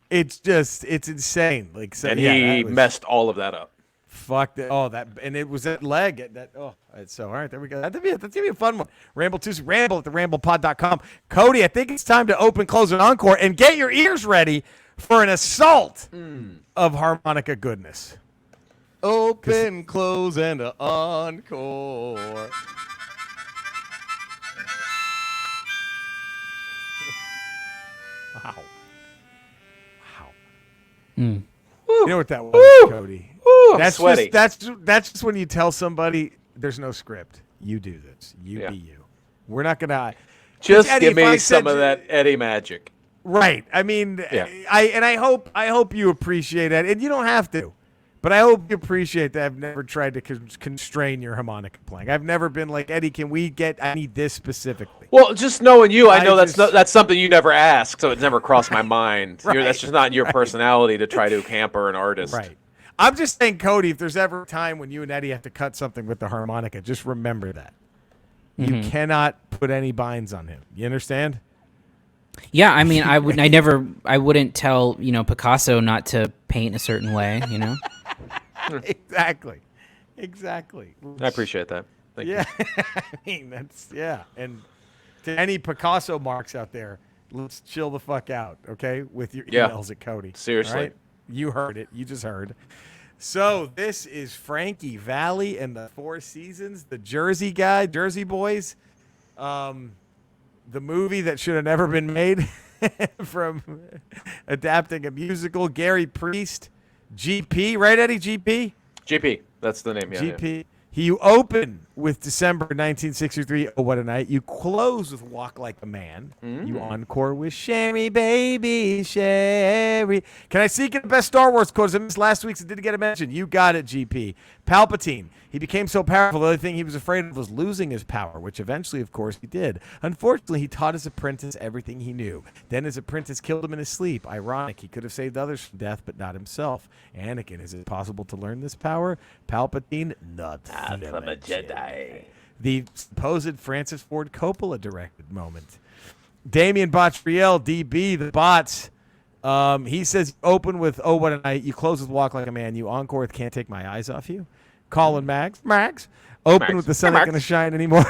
Speaker 1: It's insane. Like,
Speaker 2: and he messed all of that up.
Speaker 1: Fuck that! Oh, and it was that leg. So all right, there we go. That's gonna be a fun one. Ramble Tuesday, Ramble at theramblepod.com. Cody, I think it's time to open, close, and encore, and get your ears ready for an assault of harmonica goodness. Open, close, and an encore. Wow. You know what that was, Cody?
Speaker 2: Ooh,
Speaker 1: that's
Speaker 2: sweaty.
Speaker 1: That's just when you tell somebody there's no script. You do this. You be you. We're not gonna
Speaker 2: just give me some of that Eddie magic.
Speaker 1: Right. I mean, I hope you appreciate that, and you don't have to, But I hope you appreciate that I've never tried to constrain your harmonica playing. I've never been like, Eddie, can we I need this specifically.
Speaker 2: Well, just knowing you, I know that's something you never asked, so it's never crossed my mind.
Speaker 1: Right,
Speaker 2: that's just not in your personality to try to hamper an artist.
Speaker 1: Right. I'm just saying, Cody, if there's ever a time when you and Eddie have to cut something with the harmonica, just remember that. You cannot put any binds on him. You understand?
Speaker 3: Yeah, I mean, I wouldn't tell, Picasso not to paint a certain way,
Speaker 1: Exactly.
Speaker 2: I appreciate that. Thank you.
Speaker 1: I mean, and to any Picasso marks out there, let's chill the fuck out, okay? With your emails at Cody.
Speaker 2: Seriously.
Speaker 1: Right? You heard it. You just heard. So this is Frankie Valli and the Four Seasons, the Jersey guy, Jersey Boys. The movie that should have never been made from adapting a musical. Gary Priest, GP, right, Eddie? GP?
Speaker 2: GP, that's the name, yeah.
Speaker 1: GP. Yeah. You open with December 1963, Oh, What a Night. You close with Walk Like a Man. You encore with Sherry, Baby, Sherry. Can I seek the best Star Wars quotes? I missed last week's and didn't get a mention. You got it, GP. Palpatine. He became so powerful, the only thing he was afraid of was losing his power, which eventually, of course, he did. Unfortunately, he taught his apprentice everything he knew. Then his apprentice killed him in his sleep. Ironic, he could have saved others from death, but not himself. Anakin, is it possible to learn this power? Palpatine, not from a Jedi. The supposed Francis Ford Coppola directed moment. Damien Bottriell, DB, the bots. He says, open with Oh, What a Night. You close with Walk Like a Man. You encore with Can't Take My Eyes Off You. Colin Mags. Open with The Sun Ain't Gonna Shine Anymore.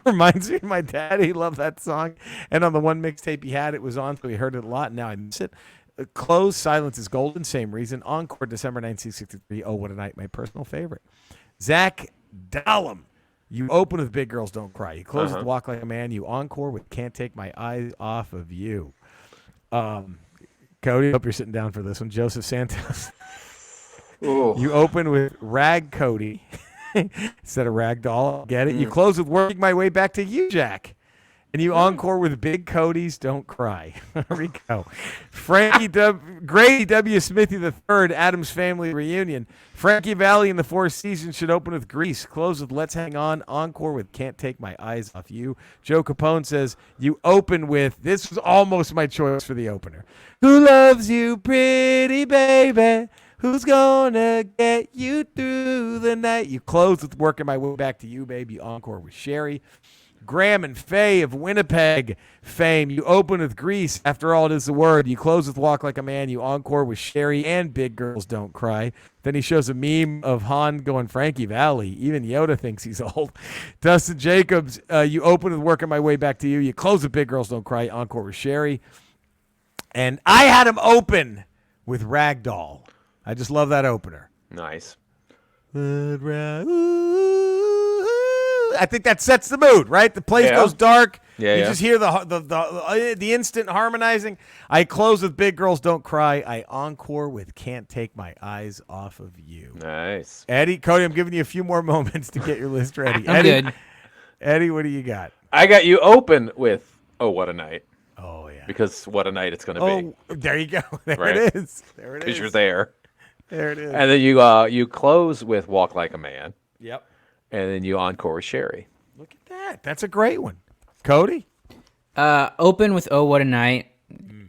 Speaker 1: Reminds me of my dad. He loved that song. And on the one mixtape he had, it was on, so he heard it a lot. And now I miss it. Close, Silence is Golden. Same reason. Encore, December 1963. Oh, What a Night. My personal favorite. Zach Dallum. You open with Big Girls Don't Cry. You close with Walk Like a Man. You encore with Can't Take My Eyes Off of You. Cody, I hope you're sitting down for this one. Joseph Santos.
Speaker 2: Ooh.
Speaker 1: You open with Rag Cody instead of Rag Doll. Get it? You close with Working My Way Back to You, Jack. And you encore with Big Cody's Don't Cry. There we go. Grady W. Smithy III, Addams Family Reunion. Frankie Valli and the Four Seasons should open with Grease. Close with Let's Hang On. Encore with Can't Take My Eyes Off You. Joe Capone says, you open with, this was almost my choice for the opener. Who loves you, pretty baby? Who's gonna get you through the night? You close with Working My Way Back to You, baby. Encore with Sherry. Graham and Faye of Winnipeg fame. You open with Grease. After all, it is the word. You close with Walk Like a Man. You encore with Sherry and Big Girls Don't Cry. Then he shows a meme of Han going Frankie Valli. Even Yoda thinks he's old. Dustin Jacobs, you open with Working My Way Back to You. You close with Big Girls Don't Cry. Encore with Sherry. And I had him open with Ragdoll. I just love that opener.
Speaker 2: Nice.
Speaker 1: I think that sets the mood, right? The place goes dark.
Speaker 2: Yeah,
Speaker 1: you just hear the instant harmonizing. I close with Big Girls Don't Cry. I encore with Can't Take My Eyes Off of You.
Speaker 2: Nice.
Speaker 1: Eddie, Cody, I'm giving you a few more moments to get your list ready.
Speaker 3: I'm good.
Speaker 1: Eddie, what do you got?
Speaker 2: I got you open with Oh, What a Night.
Speaker 1: Oh, yeah.
Speaker 2: Because what a night it's going to be.
Speaker 1: Oh, there you go. There
Speaker 2: right?
Speaker 1: it is. There it is.
Speaker 2: Because you're there.
Speaker 1: There it is.
Speaker 2: And then you close with Walk Like a Man.
Speaker 1: Yep.
Speaker 2: And then you encore with Sherry.
Speaker 1: Look at that. That's a great one. Cody?
Speaker 3: Open with Oh, What a Night.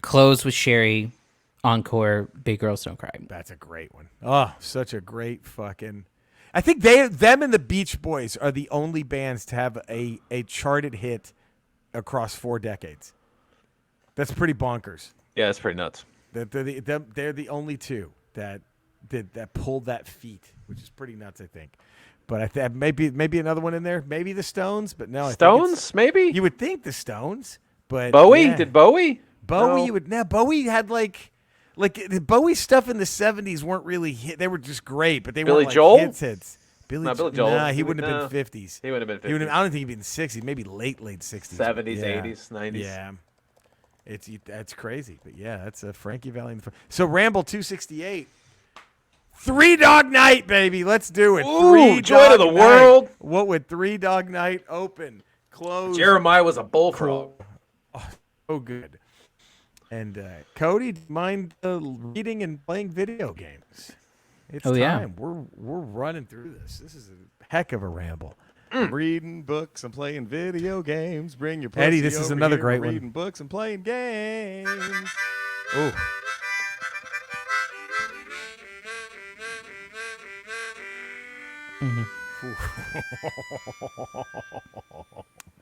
Speaker 3: Close with Sherry. Encore, Big Girls Don't Cry.
Speaker 1: That's a great one. Oh, such a great fucking... I think them and the Beach Boys are the only bands to have a charted hit across 4 decades. That's pretty bonkers.
Speaker 2: Yeah, that's pretty nuts.
Speaker 1: They're the only two that pulled that feat, which is pretty nuts, I think. But I think maybe another one in there. Maybe the Stones, but no.
Speaker 2: Stones, maybe?
Speaker 1: You would think the Stones, but
Speaker 2: Bowie?
Speaker 1: Yeah.
Speaker 2: Did Bowie?
Speaker 1: Bowie,
Speaker 2: No.
Speaker 1: Bowie had like the Bowie stuff in the 70s weren't really hit. They were just great, but they
Speaker 2: Billy
Speaker 1: weren't
Speaker 2: Joel?
Speaker 1: like hits. Billy Joel. Nah, he wouldn't have been 50s.
Speaker 2: He would have been 50s.
Speaker 1: I don't think he'd be in the 60s. Maybe late 60s.
Speaker 2: 70s,
Speaker 1: Yeah.
Speaker 2: 80s, 90s.
Speaker 1: Yeah. That's crazy, but yeah, that's a Frankie Valli. So Ramble 268, 3 Dog Night, baby. Let's do it.
Speaker 2: Ooh,
Speaker 1: 3
Speaker 2: joy to
Speaker 1: Dog
Speaker 2: the
Speaker 1: Night.
Speaker 2: world.
Speaker 1: What would 3 Dog Night open, close?
Speaker 2: Jeremiah was a bullfrog.
Speaker 1: Oh, good. And Cody, do you mind reading and playing video games? It's time. We're running through this. This is a heck of a ramble. I'm reading books. I'm playing video games. Bring your pussy Eddie, this is another
Speaker 2: here.
Speaker 1: great one.
Speaker 2: Reading books and playing games.
Speaker 1: Ooh.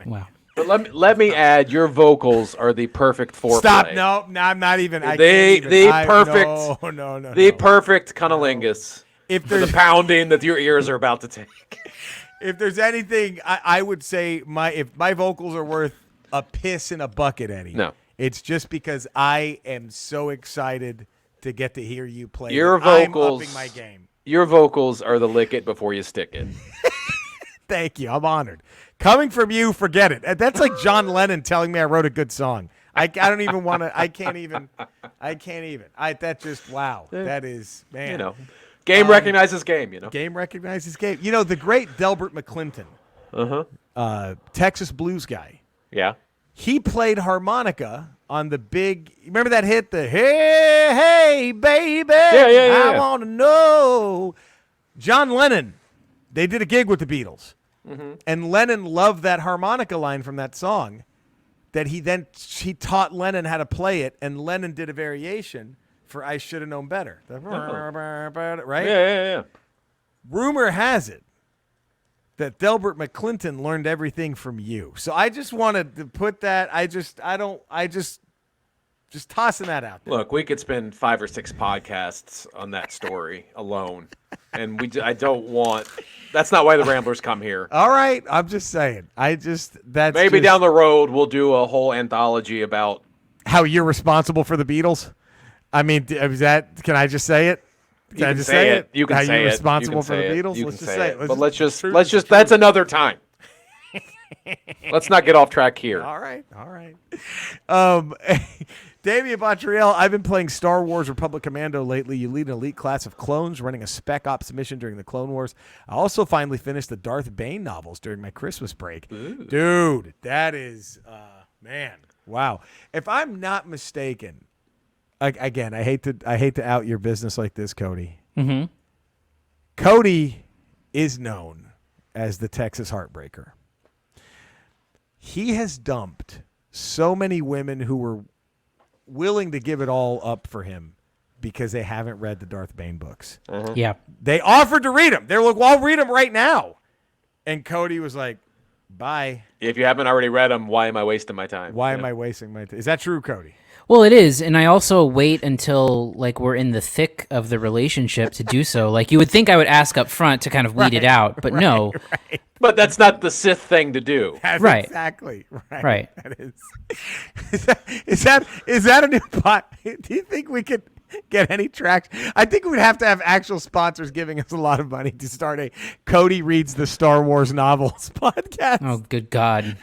Speaker 3: Wow.
Speaker 2: But let me add, your vocals are the perfect foreplay.
Speaker 1: Stop! No, I'm not even.
Speaker 2: Perfect.
Speaker 1: No.
Speaker 2: The perfect cunnilingus.
Speaker 1: If
Speaker 2: For
Speaker 1: there's
Speaker 2: the pounding that your ears are about to take.
Speaker 1: if there's anything, I would say if my vocals are worth a piss in a bucket, Eddie.
Speaker 2: No.
Speaker 1: It's just because I am so excited to get to hear you play.
Speaker 2: Your vocals.
Speaker 1: I'm upping my game.
Speaker 2: Your vocals are the lick it before you stick it.
Speaker 1: Thank you. I'm honored. Coming from you, forget it. That's like John Lennon telling me I wrote a good song. I don't even want to. I can't even. That just wow. That is, man.
Speaker 2: You know, game recognizes game. You know,
Speaker 1: game recognizes game. You know, the great Delbert McClinton, Texas blues guy.
Speaker 2: Yeah.
Speaker 1: He played harmonica on the big. Remember that hit, the "Hey Hey Baby"?
Speaker 2: Yeah.
Speaker 1: I want to know. John Lennon. They did a gig with the Beatles. And Lennon loved that harmonica line from that song that he taught Lennon how to play it, and Lennon did a variation for I Should Have Known Better. Right?
Speaker 2: Yeah.
Speaker 1: Rumor has it that Delbert McClinton learned everything from you. So I just wanted to put that, just tossing that out there.
Speaker 2: Look, we could spend 5 or 6 podcasts on that story alone. And I don't want. That's not why the Ramblers come here.
Speaker 1: All right, I'm just saying. Maybe
Speaker 2: down the road we'll do a whole anthology about
Speaker 1: how you're responsible for the Beatles. I mean, is that? Can I just say it?
Speaker 2: Can I just say it? You can
Speaker 1: how
Speaker 2: say
Speaker 1: you're
Speaker 2: it.
Speaker 1: responsible
Speaker 2: You can
Speaker 1: for the
Speaker 2: say it.
Speaker 1: Beatles.
Speaker 2: You
Speaker 1: Let's
Speaker 2: can
Speaker 1: just
Speaker 2: say
Speaker 1: say
Speaker 2: it.
Speaker 1: it.
Speaker 2: But let's just. That's another time. Let's not get off track here.
Speaker 1: All right. Damien Bontriel, I've been playing Star Wars Republic Commando lately. You lead an elite class of clones running a spec ops mission during the Clone Wars. I also finally finished the Darth Bane novels during my Christmas break.
Speaker 2: Ooh.
Speaker 1: Dude, that is, man, wow. If I'm not mistaken, again, I hate to out your business like this, Cody.
Speaker 3: Mm-hmm.
Speaker 1: Cody is known as the Texas Heartbreaker. He has dumped so many women who were willing to give it all up for him because they haven't read the Darth Bane books.
Speaker 2: Uh-huh.
Speaker 3: Yeah.
Speaker 1: They offered to read them. They were like, well, I'll read them right now. And Cody was like, bye.
Speaker 2: If you haven't already read them, why am I wasting my time?
Speaker 1: Why am I wasting my time? Is that true, Cody?
Speaker 3: Well, it is, and I also wait until like we're in the thick of the relationship to do so. Like you would think I would ask up front to kind of weed it out, but no.
Speaker 1: Right.
Speaker 2: But that's not the Sith thing to do.
Speaker 1: That's
Speaker 3: right.
Speaker 1: Exactly.
Speaker 3: Right.
Speaker 1: That is. Is that a new pot? Do you think we could get any traction? I think we'd have to have actual sponsors giving us a lot of money to start a Cody Reads the Star Wars Novels podcast.
Speaker 3: Oh, good God.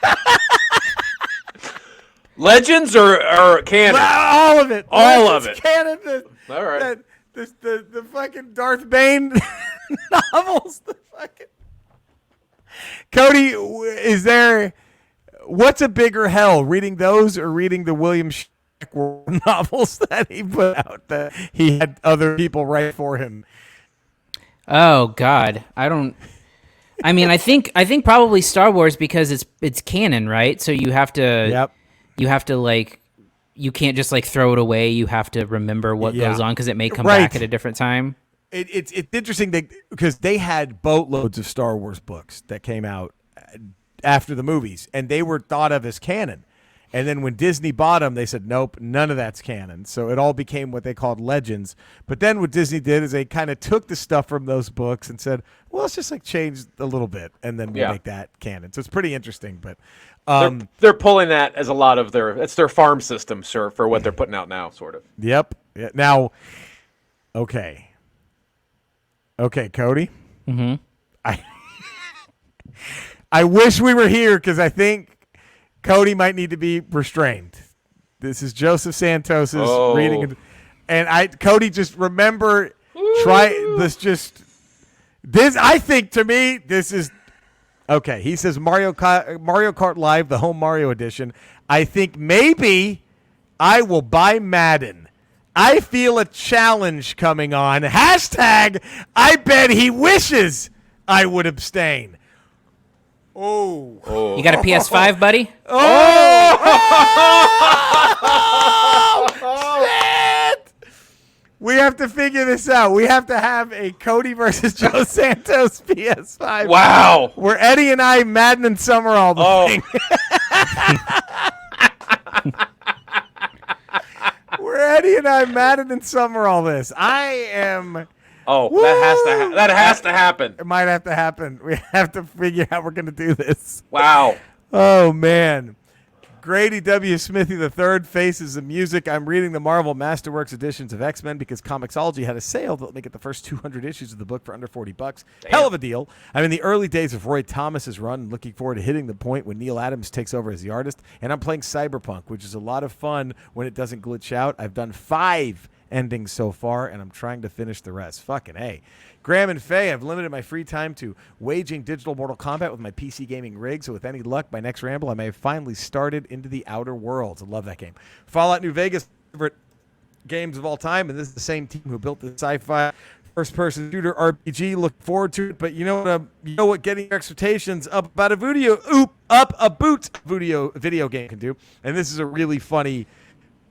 Speaker 2: Legends or canon?
Speaker 1: All of it.
Speaker 2: All of it.
Speaker 1: Canon.
Speaker 2: All right.
Speaker 1: The fucking Darth Bane novels. The fucking Cody, what's a bigger hell, reading those or reading the William Shakespeare novels that he put out that he had other people write for him?
Speaker 3: Oh God, I think probably Star Wars because it's canon, right? So you have to.
Speaker 1: Yep.
Speaker 3: You have to like. You can't just like throw it away. You have to remember what goes on because it may come
Speaker 1: Right.
Speaker 3: back at a different time.
Speaker 1: It's interesting because they had boatloads of Star Wars books that came out after the movies, and they were thought of as canon. And then when Disney bought them, they said, nope, none of that's canon. So it all became what they called legends. But then what Disney did is they kind of took the stuff from those books and said, well, let's just like change a little bit, and then we'll make that canon. So it's pretty interesting. But
Speaker 2: they're pulling that as a lot of it's their farm system, sir, for what they're putting out now, sort of.
Speaker 1: Yep. Yeah. Now, okay, Cody.
Speaker 3: Mm-hmm.
Speaker 1: I wish we were here because I think Cody might need to be restrained. This is Joseph Santos's reading, and Cody, just remember, this. I think to me, this is okay. He says Mario Kart Live, the home Mario edition. I think maybe I will buy Madden. I feel a challenge coming on. Hashtag, I bet he wishes I would abstain. Oh.
Speaker 3: You got a PS5, buddy?
Speaker 1: Shit! We have to figure this out. We have to have a Cody versus Joe Santos PS5.
Speaker 2: Wow.
Speaker 1: Where Eddie and I, Madden and Summerall, the thing. Where Eddie and I, Madden and Summerall, this. I am...
Speaker 2: Oh,
Speaker 1: Woo!
Speaker 2: that has to happen.
Speaker 1: It might have to happen. We have to figure out how we're going to do this.
Speaker 2: Wow.
Speaker 1: Oh, man. Grady W. Smithy III faces the music. I'm reading the Marvel Masterworks editions of X-Men because Comixology had a sale that let me get the first 200 issues of the book for under $40. Damn. Hell of a deal. I'm in the early days of Roy Thomas's run and looking forward to hitting the point when Neil Adams takes over as the artist. And I'm playing Cyberpunk, which is a lot of fun when it doesn't glitch out. I've done 5 endings so far, and I'm trying to finish the rest. Fucking A. Graham and Faye, I've limited my free time to waging digital Mortal Kombat with my PC gaming rig, so with any luck, by next ramble, I may have finally started Into the Outer Worlds. I love that game. Fallout New Vegas, favorite games of all time, and this is the same team who built the sci-fi first-person shooter RPG. Look forward to it, but you know what getting your expectations up about a video game can do, and this is a really funny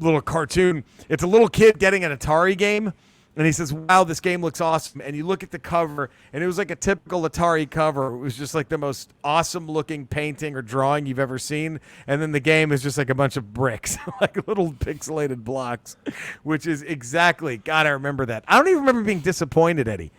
Speaker 1: little cartoon. It's a little kid getting an Atari game, and he says, wow, this game looks awesome. And you look at the cover, and it was like a typical Atari cover. It was just like the most awesome-looking painting or drawing you've ever seen. And then the game is just like a bunch of bricks, like little pixelated blocks, which is exactly, God, I remember that. I don't even remember being disappointed, Eddie,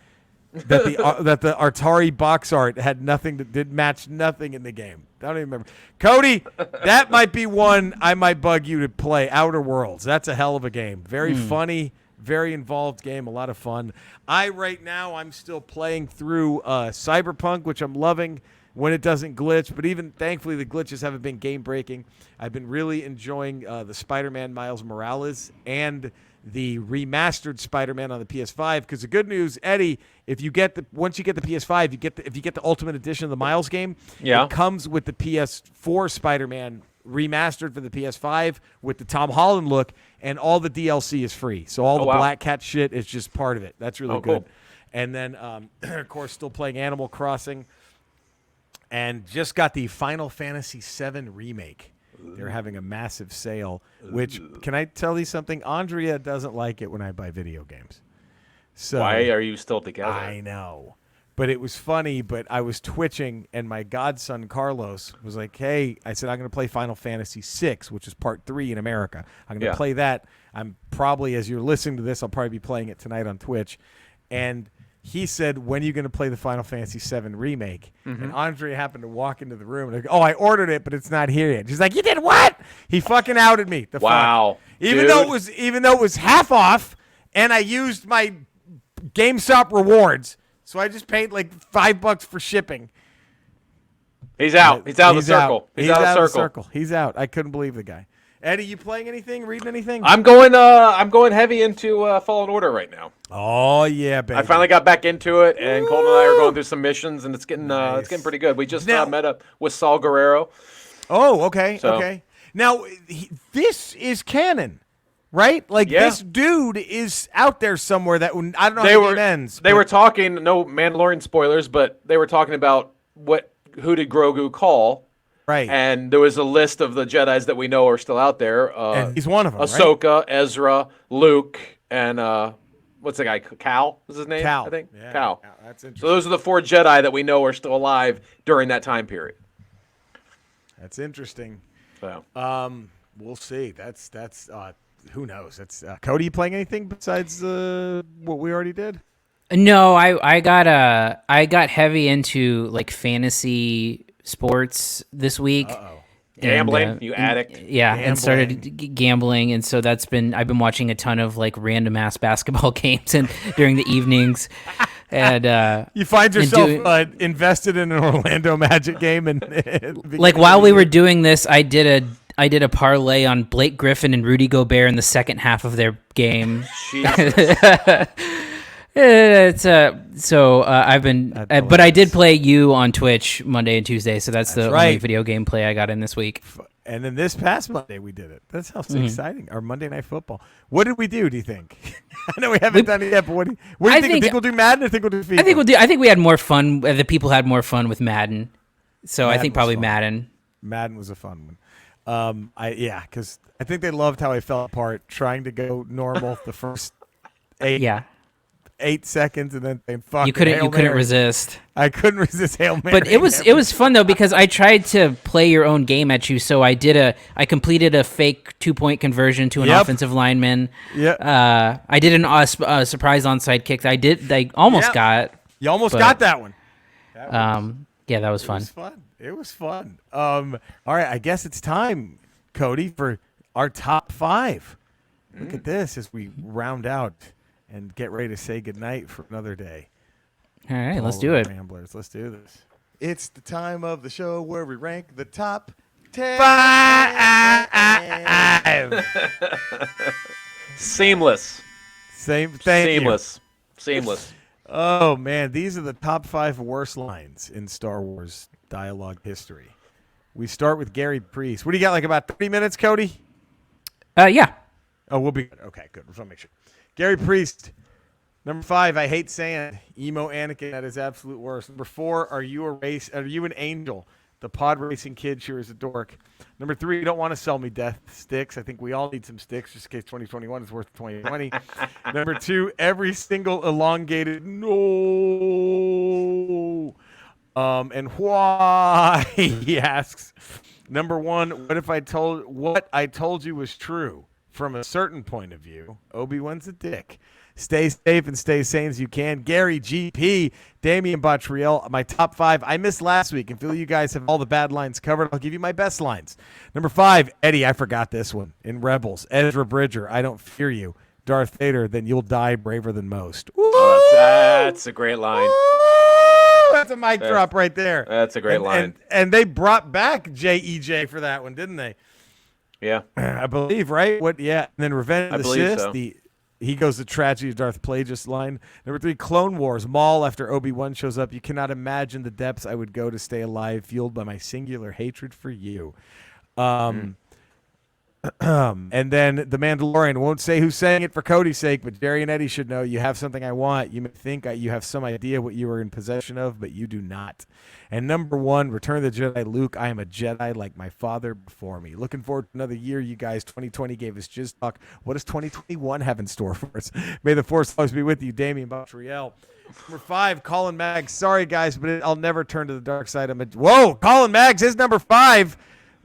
Speaker 1: that the Atari box art had did match nothing in the game. I don't even remember. Cody, that might be one I might bug you to play, Outer Worlds. That's a hell of a game. Very funny. Very involved game, a lot of fun. Right now, I'm still playing through Cyberpunk, which I'm loving when it doesn't glitch. But even, thankfully, the glitches haven't been game-breaking. I've been really enjoying the Spider-Man Miles Morales and the remastered Spider-Man on the PS5. Because the good news, Eddie, once you get the PS5, if you get the Ultimate Edition of the Miles game, it comes with the PS4 Spider-Man remastered for the PS5 with the Tom Holland look, and all the DLC is free. So all the Black Cat shit is just part of it. That's really good. Cool. And then, of course, still playing Animal Crossing, and just got the Final Fantasy VII Remake. They're having a massive sale, which, can I tell you something? Andrea doesn't like it when I buy video games. So
Speaker 2: why are you still together?
Speaker 1: I know. But it was funny, but I was twitching, and my godson, Carlos, was like, hey, I said, I'm going to play Final Fantasy VI, which is part 3 in America. I'm going to play that. I'm probably, as you're listening to this, I'll probably be playing it tonight on Twitch. And he said, when are you going to play the Final Fantasy VII Remake? Mm-hmm. And Andre happened to walk into the room, and I go, I ordered it, but it's not here yet. She's like, you did what? He fucking outed me.
Speaker 2: Wow.
Speaker 1: Even though it was half off, and I used my GameStop rewards. So I just paid like $5 for shipping.
Speaker 2: He's out. He's out of the circle. He's out of the circle.
Speaker 1: He's out. I couldn't believe the guy. Eddie, you playing anything? Reading anything?
Speaker 2: I'm going heavy into Fallen Order right now.
Speaker 1: Oh yeah, baby.
Speaker 2: I finally got back into it, and Colton and I are going through some missions, and it's getting pretty good. We just met up with Saul Guerrero.
Speaker 1: Oh, okay, okay. Now this is canon. Right? Like, this dude is out there somewhere that, I don't know how it ends.
Speaker 2: They were talking, no Mandalorian spoilers, but they were talking about who did Grogu call.
Speaker 1: Right.
Speaker 2: And there was a list of the Jedis that we know are still out there.
Speaker 1: And he's one of them,
Speaker 2: Ahsoka, Ezra, Luke, and what's the guy? Cal is his name?
Speaker 1: Cal.
Speaker 2: I think.
Speaker 1: Yeah,
Speaker 2: Cal.
Speaker 1: That's interesting.
Speaker 2: So those are the 4 Jedi that we know are still alive during that time period.
Speaker 1: That's interesting.
Speaker 2: So.
Speaker 1: We'll see. That's who knows? That's Cody. You playing anything besides what we already did?
Speaker 3: No, I got heavy into like fantasy sports this week.
Speaker 2: Gambling, you addict.
Speaker 3: Yeah, gambling. And started gambling, and so I've been watching a ton of like random ass basketball games and during the evenings. And
Speaker 1: you find yourself invested in an Orlando Magic game, and
Speaker 3: like while we were doing this, I did a parlay on Blake Griffin and Rudy Gobert in the second half of their game. I've been, but I did play you on Twitch Monday and Tuesday, so that's the only video game play I got in this week.
Speaker 1: And then this past Monday we did it. That sounds exciting. Our Monday Night Football. What did we do you think? I know we haven't done it yet, but what do you think? Think we'll do Madden or think we'll do FIFA?
Speaker 3: I think we had more fun. The people had more fun with Madden. So Madden I think probably fun. Madden.
Speaker 1: Madden was a fun one. Because I think they loved how I fell apart trying to go normal the first 8 seconds, and then they fucking
Speaker 3: you couldn't resist.
Speaker 1: I couldn't resist Hail Mary.
Speaker 3: But it was fun though, because I tried to play your own game at you. So I completed a fake 2-point conversion to an offensive lineman.
Speaker 1: Yeah.
Speaker 3: I did a surprise onside kick. I almost got.
Speaker 1: You almost got that one.
Speaker 3: That was fun.
Speaker 1: It was fun. All right, I guess it's time, Cody, for our top 5. Look at this as we round out and get ready to say goodnight for another day.
Speaker 3: All right, let's do it.
Speaker 1: Ramblers, let's do this. It's the time of the show where we rank the top 10.
Speaker 2: 5. Seamless.
Speaker 1: Thank you.
Speaker 2: Seamless.
Speaker 1: Oh, man, these are the top 5 worst lines in Star Wars dialogue history. We start with Gary Priest. What do you got, like about 30 minutes, Cody?
Speaker 3: Yeah.
Speaker 1: Oh, we'll be good. Okay, good. Just want to make sure. Gary Priest, number 5, I hate sand. Emo Anakin at his absolute worst. Number 4, are you an angel? The pod racing kid sure is a dork. Number 3, you don't want to sell me death sticks. I think we all need some sticks just in case 2021 is worth 2020. Number 2, every single elongated no. And why? He asks. Number 1, what I told you was true? From a certain point of view, Obi-Wan's a dick. Stay safe and stay sane as you can. Gary GP, Damian Bottriell, my top 5. I missed last week and feel you guys have all the bad lines covered. I'll give you my best lines. Number 5, Eddie, I forgot this one. In Rebels, Ezra Bridger, I don't fear you. Darth Vader, then you'll die braver than most.
Speaker 2: Oh, that's a great line.
Speaker 1: That's a mic drop right there.
Speaker 2: That's a great line.
Speaker 1: And they brought back JEJ for that one, didn't they?
Speaker 2: Yeah,
Speaker 1: I believe, right? And then Revenge of the Sith,
Speaker 2: so.
Speaker 1: He goes the tragedy of Darth Plagueis line. Number 3, Clone Wars, Maul after Obi-Wan shows up. You cannot imagine the depths I would go to stay alive, fueled by my singular hatred for you. And then The Mandalorian, won't say who's saying it for Cody's sake, but Jerry and Eddie should know you have something I want. You may think you have some idea what you are in possession of, but you do not. And number 1, Return of the Jedi, Luke, I am a Jedi like my father before me. Looking forward to another year, you guys. 2020 gave us jizz talk. What does 2021 have in store for us? May the Force always be with you, Damian Bottriell. Number 5, Colin Maggs. Sorry, guys, but I'll never turn to the dark side. Whoa, Colin Maggs, his number 5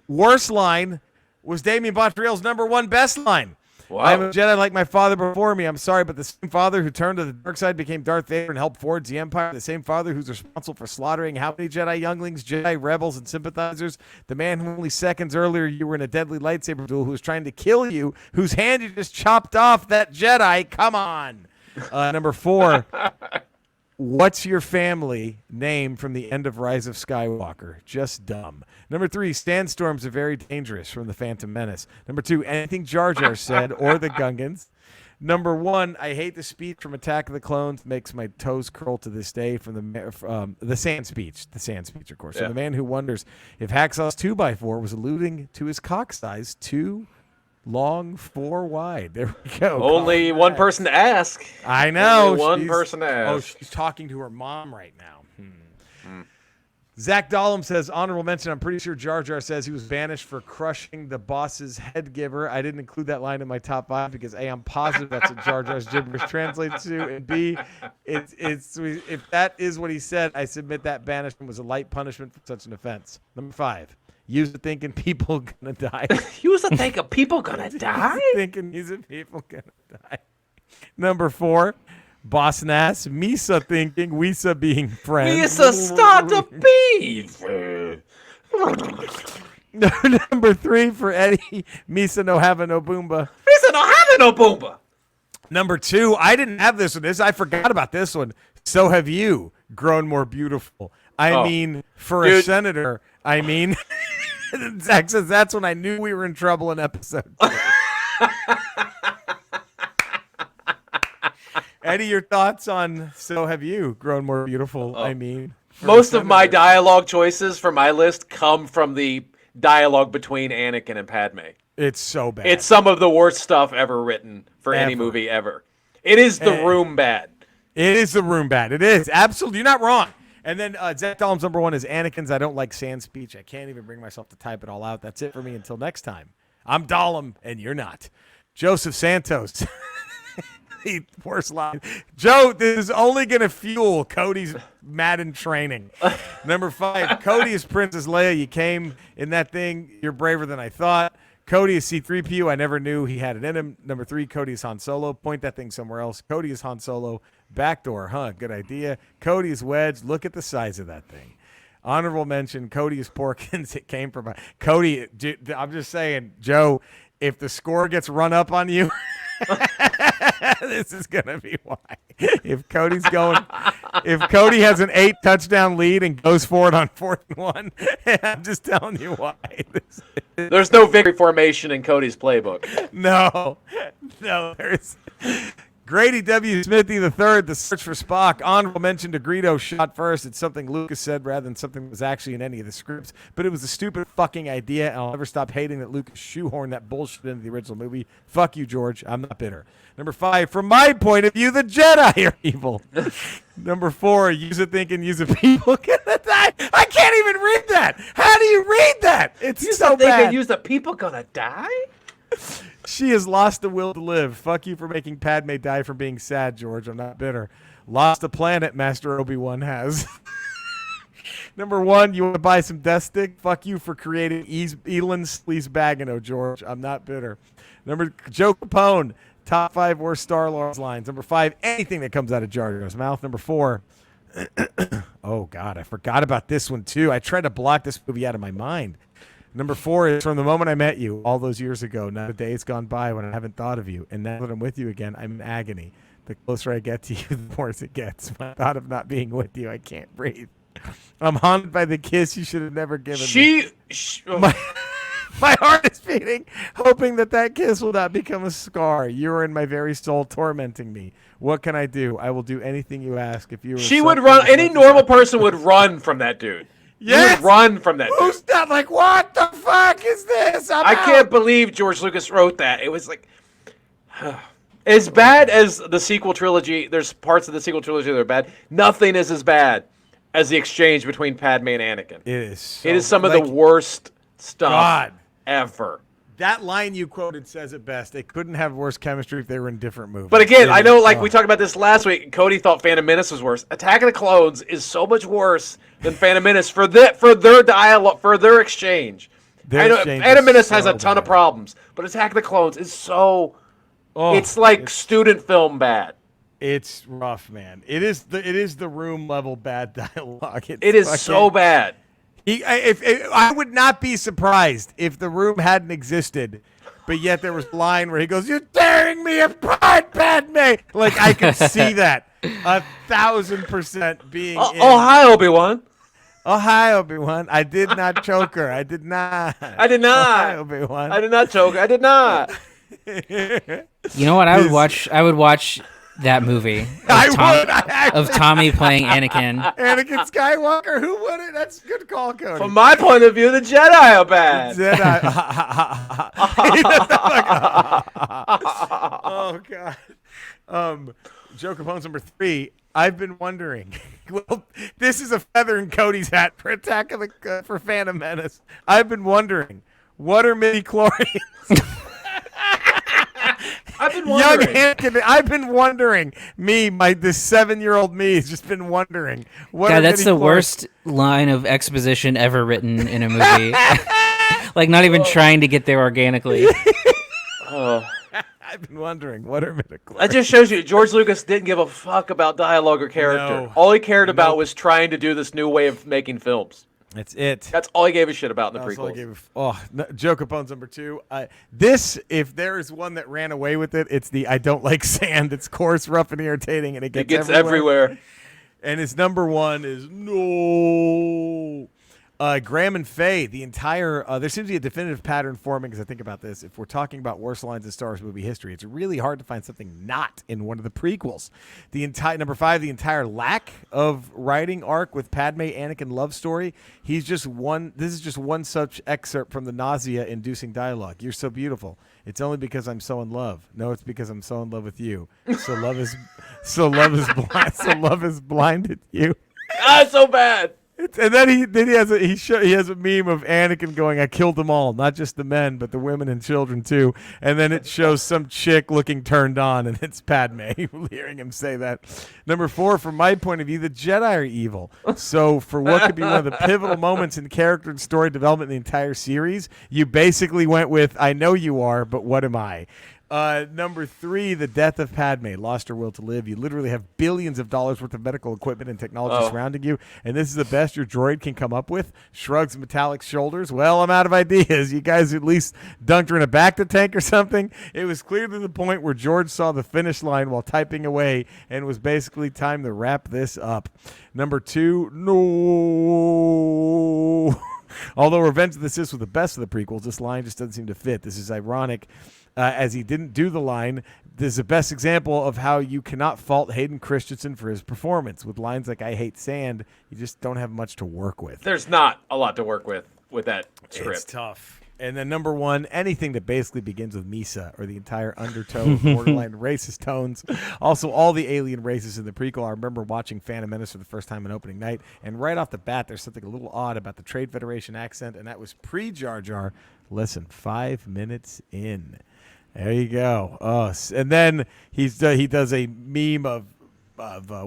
Speaker 1: worst line was Damian Bottriell's number 1 best line. Wow. I'm a Jedi like my father before me. I'm sorry, but the same father who turned to the dark side became Darth Vader and helped forge the Empire. The same father who's responsible for slaughtering how many Jedi younglings, Jedi rebels, and sympathizers? The man who only seconds earlier you were in a deadly lightsaber duel, who was trying to kill you, whose hand you just chopped off. That Jedi. Come on. Number 4. What's your family name from the end of Rise of Skywalker? Just dumb. Number 3, sandstorms are very dangerous from The Phantom Menace. Number 2, anything Jar Jar said or the Gungans. Number 1, I hate the speech from Attack of the Clones. Makes my toes curl to this day from the sand speech. The sand speech, of course. Yeah. So the man who wonders if Hacksaw's 2x4 was alluding to his cock size 2 long, 4 wide. There we go.
Speaker 2: Only one person to ask.
Speaker 1: I know.
Speaker 2: Only one person to ask.
Speaker 1: Oh, she's talking to her mom right now. Zach Dollum says, honorable mention, I'm pretty sure Jar Jar says he was banished for crushing the boss's head giver. I didn't include that line in my top 5 because A, I'm positive that's what Jar Jar's gibberish translates to, and B, if that is what he said, I submit that banishment was a light punishment for such an offense. Number 5. Use the thinking people gonna die.
Speaker 2: Use the thinking people gonna die?
Speaker 1: Use the people gonna die. Number 4. Boss Nass, Misa thinking, Wisa being friends.
Speaker 2: Misa start a beef.
Speaker 1: Number 3 for Eddie, Misa no have no boomba.
Speaker 2: Misa no have no boomba.
Speaker 1: Number 2, I didn't have this one. I forgot about this one. So have you grown more beautiful. I mean, for a senator, I mean, Zach says that's when I knew we were in trouble in episode 2. Eddie, your thoughts on so have you grown more beautiful? I mean,
Speaker 2: most of my dialogue choices for my list come from the dialogue between Anakin and Padme.
Speaker 1: It's so bad.
Speaker 2: It's some of the worst stuff ever written for any movie ever. It is The Room bad.
Speaker 1: It is The Room bad. It is. Absolutely. You're not wrong. And then Zach Dahlm's number 1 is Anakin's I don't like sand speech. I can't even bring myself to type it all out. That's it for me until next time. I'm Dahlm, and you're not. Joseph Santos. The worst line. Joe, this is only going to fuel Cody's Madden training. Number 5, Cody is Princess Leia. You came in that thing. You're braver than I thought. Cody is C-3PO. I never knew he had it in him. Number 3, Cody is Han Solo. Point that thing somewhere else. Cody is Han Solo. Backdoor, huh? Good idea. Cody is Wedge. Look at the size of that thing. Honorable mention, Cody is Porkins. It came from Cody. Dude, I'm just saying, Joe, if the score gets run up on you, this is going to be why. If Cody has an 8 touchdown lead and goes for it on 4th and 1, I'm just telling you why.
Speaker 2: There's no victory formation in Cody's playbook.
Speaker 1: No, there's Grady W. Smithy III, The Search for Spock. Honorable mention to Greedo shot first. It's something Lucas said rather than something that was actually in any of the scripts. But it was a stupid fucking idea, and I'll never stop hating that Lucas shoehorned that bullshit into the original movie. Fuck you, George. I'm not bitter. Number 5, from my point of view, the Jedi are evil. Number 4, use a thinking, use a people gonna die. I can't even read that. How do you read that? It's
Speaker 2: Use
Speaker 1: so
Speaker 2: a thinking,
Speaker 1: bad.
Speaker 2: use the people gonna die?
Speaker 1: She has lost the will to live. Fuck you for making Padme die from being sad, George. I'm not bitter. Lost a planet, Master Obi-Wan has. Number 1, you want to buy some Death Stick? Fuck you for creating Elon Sleaze Bagano, George. I'm not bitter. Joe Capone, top 5 worst Star Wars lines. Number 5, anything that comes out of Jar Jar's mouth. Number 4, oh, God, I forgot about this one, too. I tried to block this movie out of my mind. Number 4 is from the moment I met you all those years ago. Not a day has gone by when I haven't thought of you. And now that I'm with you again, I'm in agony. The closer I get to you, the worse it gets. My thought of not being with you, I can't breathe. I'm haunted by the kiss you should have never given me. My heart is beating, hoping that kiss will not become a scar. You are in my very soul, tormenting me. What can I do? I will do anything you ask. If you were
Speaker 2: She would run. Any normal person would run from that dude.
Speaker 1: Yes.
Speaker 2: You would run from that dude.
Speaker 1: Who's not like, what the fuck is this?
Speaker 2: I can't believe George Lucas wrote that. It was like, as bad as the sequel trilogy, there's parts of the sequel trilogy that are bad. Nothing is as bad as the exchange between Padme and Anakin.
Speaker 1: It is.
Speaker 2: It is some of the worst stuff ever.
Speaker 1: That line you quoted says it best. They couldn't have worse chemistry if they were in different movies.
Speaker 2: But again, I know, like we talked about this last week, and Cody thought Phantom Menace was worse. Attack of the Clones is so much worse than Phantom Menace for their dialogue, for their exchange. I know Phantom Menace has a ton of problems, but Attack of the Clones is so. It's like student film bad.
Speaker 1: It's rough, man. It is the room level bad dialogue.
Speaker 2: It is so bad.
Speaker 1: I would not be surprised if the room hadn't existed, but yet there was a line where he goes, "You're tearing me apart, Padme." Like I could see that 1,000% being.
Speaker 2: Oh, hi, Obi-Wan.
Speaker 1: Oh, hi, Obi-Wan. I did not choke her. I did not.
Speaker 2: I did not.
Speaker 1: Oh, hi, Obi-Wan.
Speaker 2: I did not choke her. I did not.
Speaker 3: You know what? I would watch that movie of Tommy playing Anakin.
Speaker 1: Anakin Skywalker. Who wouldn't? That's a good call, Cody.
Speaker 2: From my point of view, the Jedi are bad.
Speaker 1: Oh God. Joe Capone's number 3. I've been wondering. Well, this is a feather in Cody's hat for for Phantom Menace. I've been wondering, what are midi-chlorians?
Speaker 2: I've been wondering.
Speaker 1: Young Anakin, I've been wondering. This 7-year-old me has just been wondering.
Speaker 3: God, that's the worst line of exposition ever written in a movie. Like, not even trying to get there organically.
Speaker 1: I've been wondering, what are midichlorians?
Speaker 2: That just shows you George Lucas didn't give a fuck about dialogue or character.
Speaker 1: No.
Speaker 2: All he cared about was trying to do this new way of making films.
Speaker 1: That's it.
Speaker 2: That's all he gave a shit about in the
Speaker 1: That's all I
Speaker 2: prequels.
Speaker 1: gave Joe Capone's number 2. If there is one that ran away with it, it's the I don't like sand. It's coarse, rough, and irritating, and it gets
Speaker 2: everywhere.
Speaker 1: And his number 1 is no. Graham and Faye, the entire there seems to be a definitive pattern forming as I think about this. If we're talking about worst lines in Star Wars movie history, it's really hard to find something not in one of the prequels. The entire number 5, the entire lack of writing arc with Padme Anakin love story. This is just one such excerpt from the nausea-inducing dialogue. You're so beautiful. It's only because I'm so in love. No, it's because I'm so in love with you. So love is blinded you.
Speaker 2: Ah, so bad.
Speaker 1: And then he has a meme of Anakin going, "I killed them all, not just the men, but the women and children too." And then it shows some chick looking turned on, and it's Padme hearing him say that. Number 4, from my point of view, the Jedi are evil. So for what could be one of the pivotal moments in character and story development in the entire series, you basically went with, "I know you are, but what am I?" Number 3, the death of Padme, lost her will to live. You literally have billions of dollars worth of medical equipment and technology surrounding you, and this is the best your droid can come up with. Shrugs metallic shoulders. Well, I'm out of ideas. You guys at least dunked her in a bacta tank or something. It was clear to the point where George saw the finish line while typing away, and it was basically time to wrap this up. Number 2, no. Although Revenge of the Sith was the best of the prequels, this line just doesn't seem to fit. This is ironic. As he didn't do the line, this is the best example of how you cannot fault Hayden Christensen for his performance. With lines like "I hate sand," you just don't have much to work with.
Speaker 2: There's not a lot to work with that script.
Speaker 1: It's tough. And then number 1, anything that basically begins with Misa or the entire undertow of borderline racist tones. Also, all the alien races in the prequel. I remember watching Phantom Menace for the first time on opening night, and right off the bat, there's something a little odd about the Trade Federation accent, and that was pre-Jar Jar. Listen, 5 minutes in. There you go. And then he does a meme of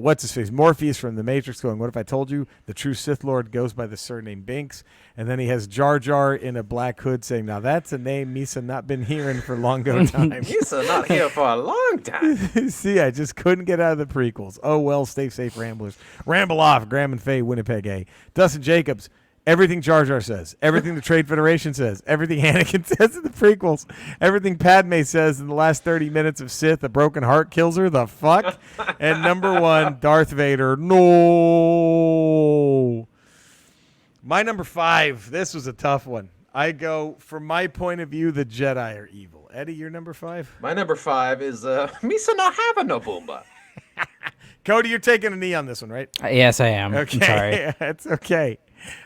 Speaker 1: what's his face, Morpheus from The Matrix, going, "What if I told you the true Sith Lord goes by the surname Binks?" And then he has Jar Jar in a black hood saying, "Now that's a name Misa not been hearing for longo time."
Speaker 2: Misa not here for a long time.
Speaker 1: See, I just couldn't get out of the prequels. Oh well, stay safe, Ramblers. Ramble off, Graham and Faye, Winnipeg A. Dustin Jacobs. Everything Jar Jar says, everything the Trade Federation says, everything Anakin says in the prequels, everything Padme says in the last 30 minutes of Sith, a broken heart kills her, the fuck? And number 1, Darth Vader, no. My number 5, this was a tough one. I go, from my point of view, the Jedi are evil. Eddie, your number 5?
Speaker 2: My number 5 is Misa not having no boomba.
Speaker 1: Cody, you're taking a knee on this one, right?
Speaker 3: Yes, I am.
Speaker 1: Okay,
Speaker 3: I'm sorry.
Speaker 1: It's okay.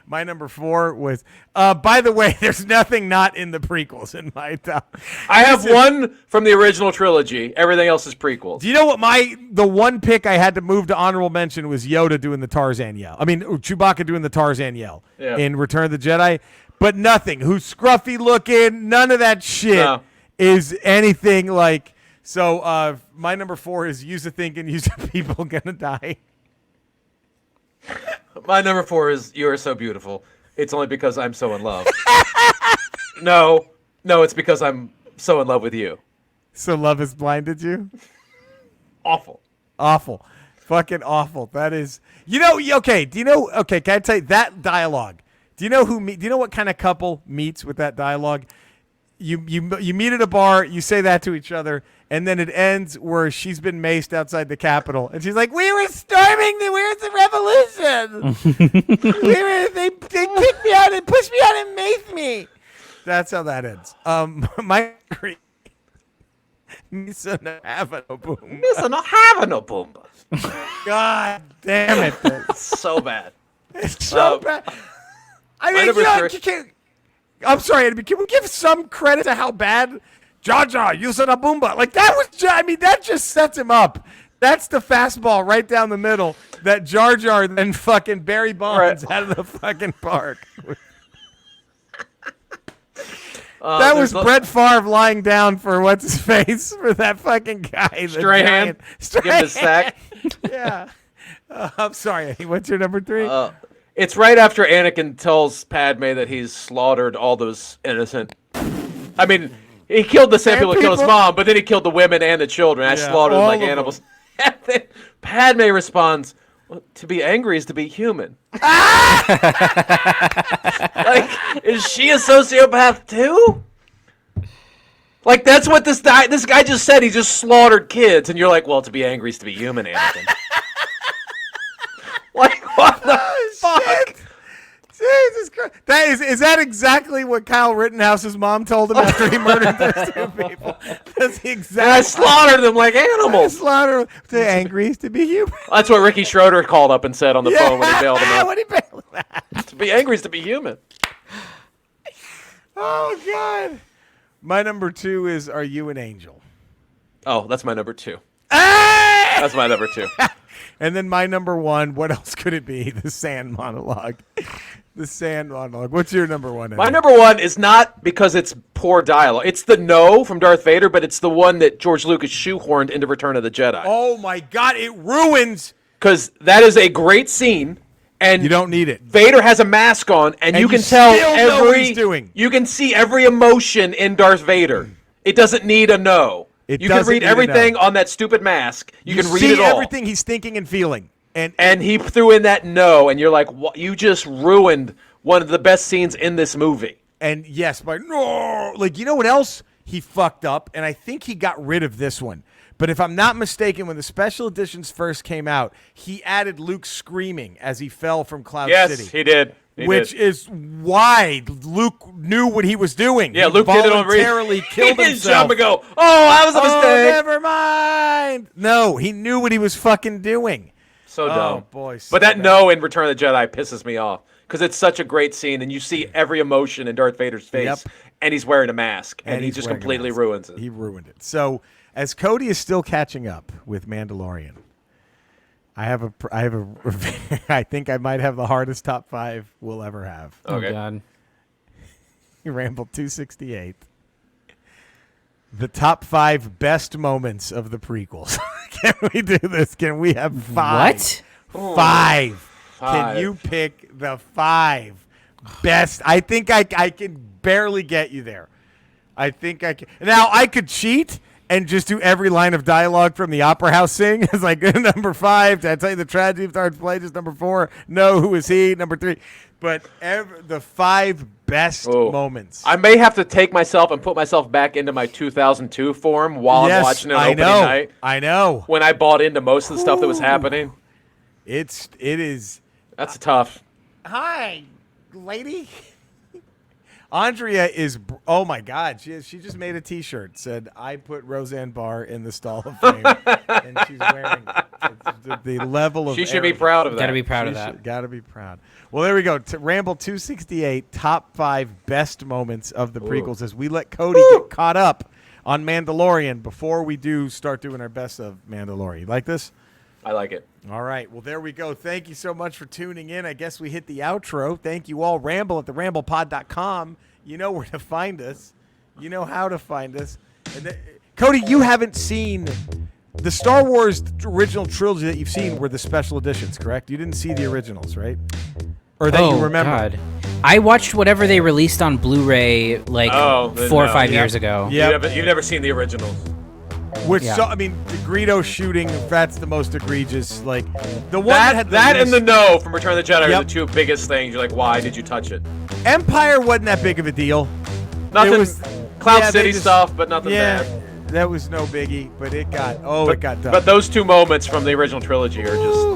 Speaker 1: My number 4 was, by the way, there's nothing not in the prequels in my top.
Speaker 2: I have one from the original trilogy. Everything else is prequels.
Speaker 1: Do you know what the one pick I had to move to honorable mention was Yoda doing the Tarzan yell. I mean, Chewbacca doing the Tarzan yell in Return of the Jedi. But nothing. Who's scruffy looking, none of that shit is anything like. So my number 4 is use a thinking, use a people gonna die.
Speaker 2: My number 4 is "You Are So Beautiful. It's only because I'm so in love." No, it's because I'm so in love with you.
Speaker 1: So love has blinded you?
Speaker 2: Awful.
Speaker 1: Fucking awful. That is, okay, can I tell you that dialogue? Do you know what kind of couple meets with that dialogue? You meet at a bar, you say that to each other, and then it ends where she's been maced outside the Capitol, and she's like, "We were storming where's the revolution? They kicked me out and pushed me out and maced me." That's how that ends. My Misa not having no boom.
Speaker 2: Misa not having no boomba.
Speaker 1: God damn it!
Speaker 2: So bad.
Speaker 1: It's so bad. I mean, I'm sorry, Eddie, can we give some credit to how bad Jar Jar used a boomba? Like, that was, that just sets him up. That's the fastball right down the middle that Jar Jar then fucking Barry Bonds out of the fucking park. That was Brett Favre lying down for what's his face for that fucking guy.
Speaker 2: Strahan. Give him the sack.
Speaker 1: Yeah. I'm sorry, Eddie. What's your number 3?
Speaker 2: It's right after Anakin tells Padme that he's slaughtered all those innocent. I mean, he killed the same people who killed his mom, but then he killed the women and the children. I slaughtered them like animals. And then Padme responds, "Well, to be angry is to be human." Like, is she a sociopath too? Like, that's what this guy just said. He just slaughtered kids, and you're like, "Well, to be angry is to be human, Anakin." Like, what the fuck?
Speaker 1: Shit. Jesus Christ. Is that exactly what Kyle Rittenhouse's mom told him after he murdered those two people? That's exactly.
Speaker 2: And I slaughtered them like animals.
Speaker 1: The angriest to be human.
Speaker 2: That's what Ricky Schroeder called up and said on the phone when he bailed him out.
Speaker 1: When he bailed him out.
Speaker 2: To be angry is to be human.
Speaker 1: Oh, God. My number 2 is, are you an angel?
Speaker 2: Oh, that's my number 2.
Speaker 1: Ah!
Speaker 2: That's my number 2.
Speaker 1: And then my number 1, what else could it be? The Sand Monologue. The Sand Monologue. What's your number 1?
Speaker 2: My number 1 is not because it's poor dialogue. It's the no from Darth Vader, but it's the one that George Lucas shoehorned into Return of the Jedi.
Speaker 1: Oh, my God. It ruins.
Speaker 2: Because that is a great scene. And
Speaker 1: you don't need it.
Speaker 2: Vader has a mask on, and you can tell you can see every emotion in Darth Vader. It doesn't need a no. You can read everything on that stupid mask. You can read it all.
Speaker 1: See everything he's thinking and feeling.
Speaker 2: And he threw in that no, and you're like, what? You just ruined one of the best scenes in this movie.
Speaker 1: And yes, but no, like, you know what else he fucked up? And I think he got rid of this one. But if I'm not mistaken, when the special editions first came out, he added Luke screaming as he fell from Cloud City.
Speaker 2: Yes, he did.
Speaker 1: Which is why Luke knew what he was doing.
Speaker 2: Yeah,
Speaker 1: he
Speaker 2: Luke did it on
Speaker 1: voluntarily killed
Speaker 2: he
Speaker 1: himself.
Speaker 2: Jump and go, oh, that was a mistake.
Speaker 1: Never mind. No, he knew what he was fucking doing.
Speaker 2: So dumb.
Speaker 1: Oh, boy.
Speaker 2: But that no in Return of the Jedi pisses me off. Because it's such a great scene, and you see every emotion in Darth Vader's face, and he's wearing a mask, and he just completely ruins it.
Speaker 1: He ruined it. So, as Cody is still catching up with Mandalorian, I think I might have the hardest top 5 we'll ever have.
Speaker 2: Okay.
Speaker 3: Oh, God.
Speaker 1: Ramble 268. The top 5 best moments of the prequels. Can we do this? Can we have 5?
Speaker 3: What?
Speaker 1: 5. Can you pick the 5 best? I think I can barely get you there. I think I can. Now, I could cheat and just do every line of dialogue from the Opera House sing. It's like, number 5, did I tell you the tragedy of Darth Plagueis? Number 4, no, who is he? Number 3. But the 5 best moments.
Speaker 2: I may have to take myself and put myself back into my 2002 form while I'm watching it on opening night.
Speaker 1: I know.
Speaker 2: When I bought into most of the stuff that was happening.
Speaker 1: It is.
Speaker 2: That's tough.
Speaker 1: Hi, lady. Andrea is, oh my God, she just made a T-shirt. Said, I put Roseanne Barr in the Stall of Fame. And she's wearing it. It's the level of
Speaker 2: She should be proud of that.
Speaker 3: Gotta be proud of that.
Speaker 1: Gotta be proud. Well, there we go. Ramble 268, top 5 best moments of the prequels as we let Cody get caught up on Mandalorian before we do start doing our best of Mandalorian. You like this?
Speaker 2: I like it.
Speaker 1: All right. Well, there we go. Thank you so much for tuning in. I guess we hit the outro. Thank you all. Ramble at theramblepod.com. You know where to find us. You know how to find us. And Cody, you haven't seen the Star Wars original trilogy that you've seen were the special editions, correct? You didn't see the originals, right? Or that you remember?
Speaker 3: God. I watched whatever they released on Blu-ray 4 or 5 years ago.
Speaker 2: Yeah, you've never seen the originals.
Speaker 1: Which I mean, the Greedo shooting, that's the most egregious. Like the one
Speaker 2: that and the no from Return of the Jedi are the 2 biggest things. You're like, why did you touch it?
Speaker 1: Empire wasn't that big of a deal.
Speaker 2: Nothing. Cloud City stuff, but nothing bad.
Speaker 1: That was no biggie, but it got done.
Speaker 2: But those 2 moments from the original trilogy are just.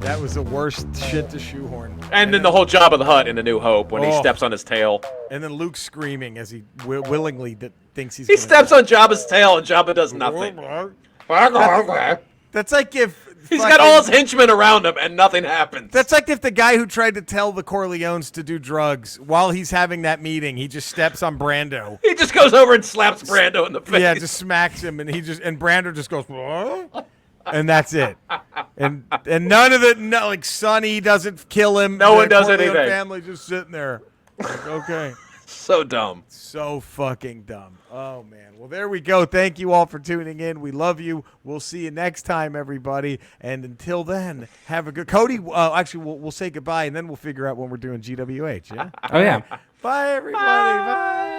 Speaker 1: That was the worst shit to shoehorn.
Speaker 2: And then the whole Jabba the Hutt in A New Hope when he steps on his tail.
Speaker 1: And then Luke screaming as he willingly thinks he's.
Speaker 2: He steps on Jabba's tail and Jabba does nothing.
Speaker 1: That's like if
Speaker 2: he's got all his henchmen around him and nothing happens.
Speaker 1: That's like if the guy who tried to tell the Corleones to do drugs while he's having that meeting, he just steps on Brando.
Speaker 2: He just goes over and slaps Brando in the face.
Speaker 1: Yeah, just smacks him, and Brando just goes, what? And that's it. And none of like Sonny doesn't kill him.
Speaker 2: No one does anything.
Speaker 1: Family just sitting there. Like, okay.
Speaker 2: So dumb.
Speaker 1: So fucking dumb. Oh, man. Well, there we go. Thank you all for tuning in. We love you. We'll see you next time, everybody. And until then, have a good... Cody, actually, we'll say goodbye, and then we'll figure out when we're doing GWH, yeah?
Speaker 3: Oh, yeah.
Speaker 1: Bye, everybody. Bye.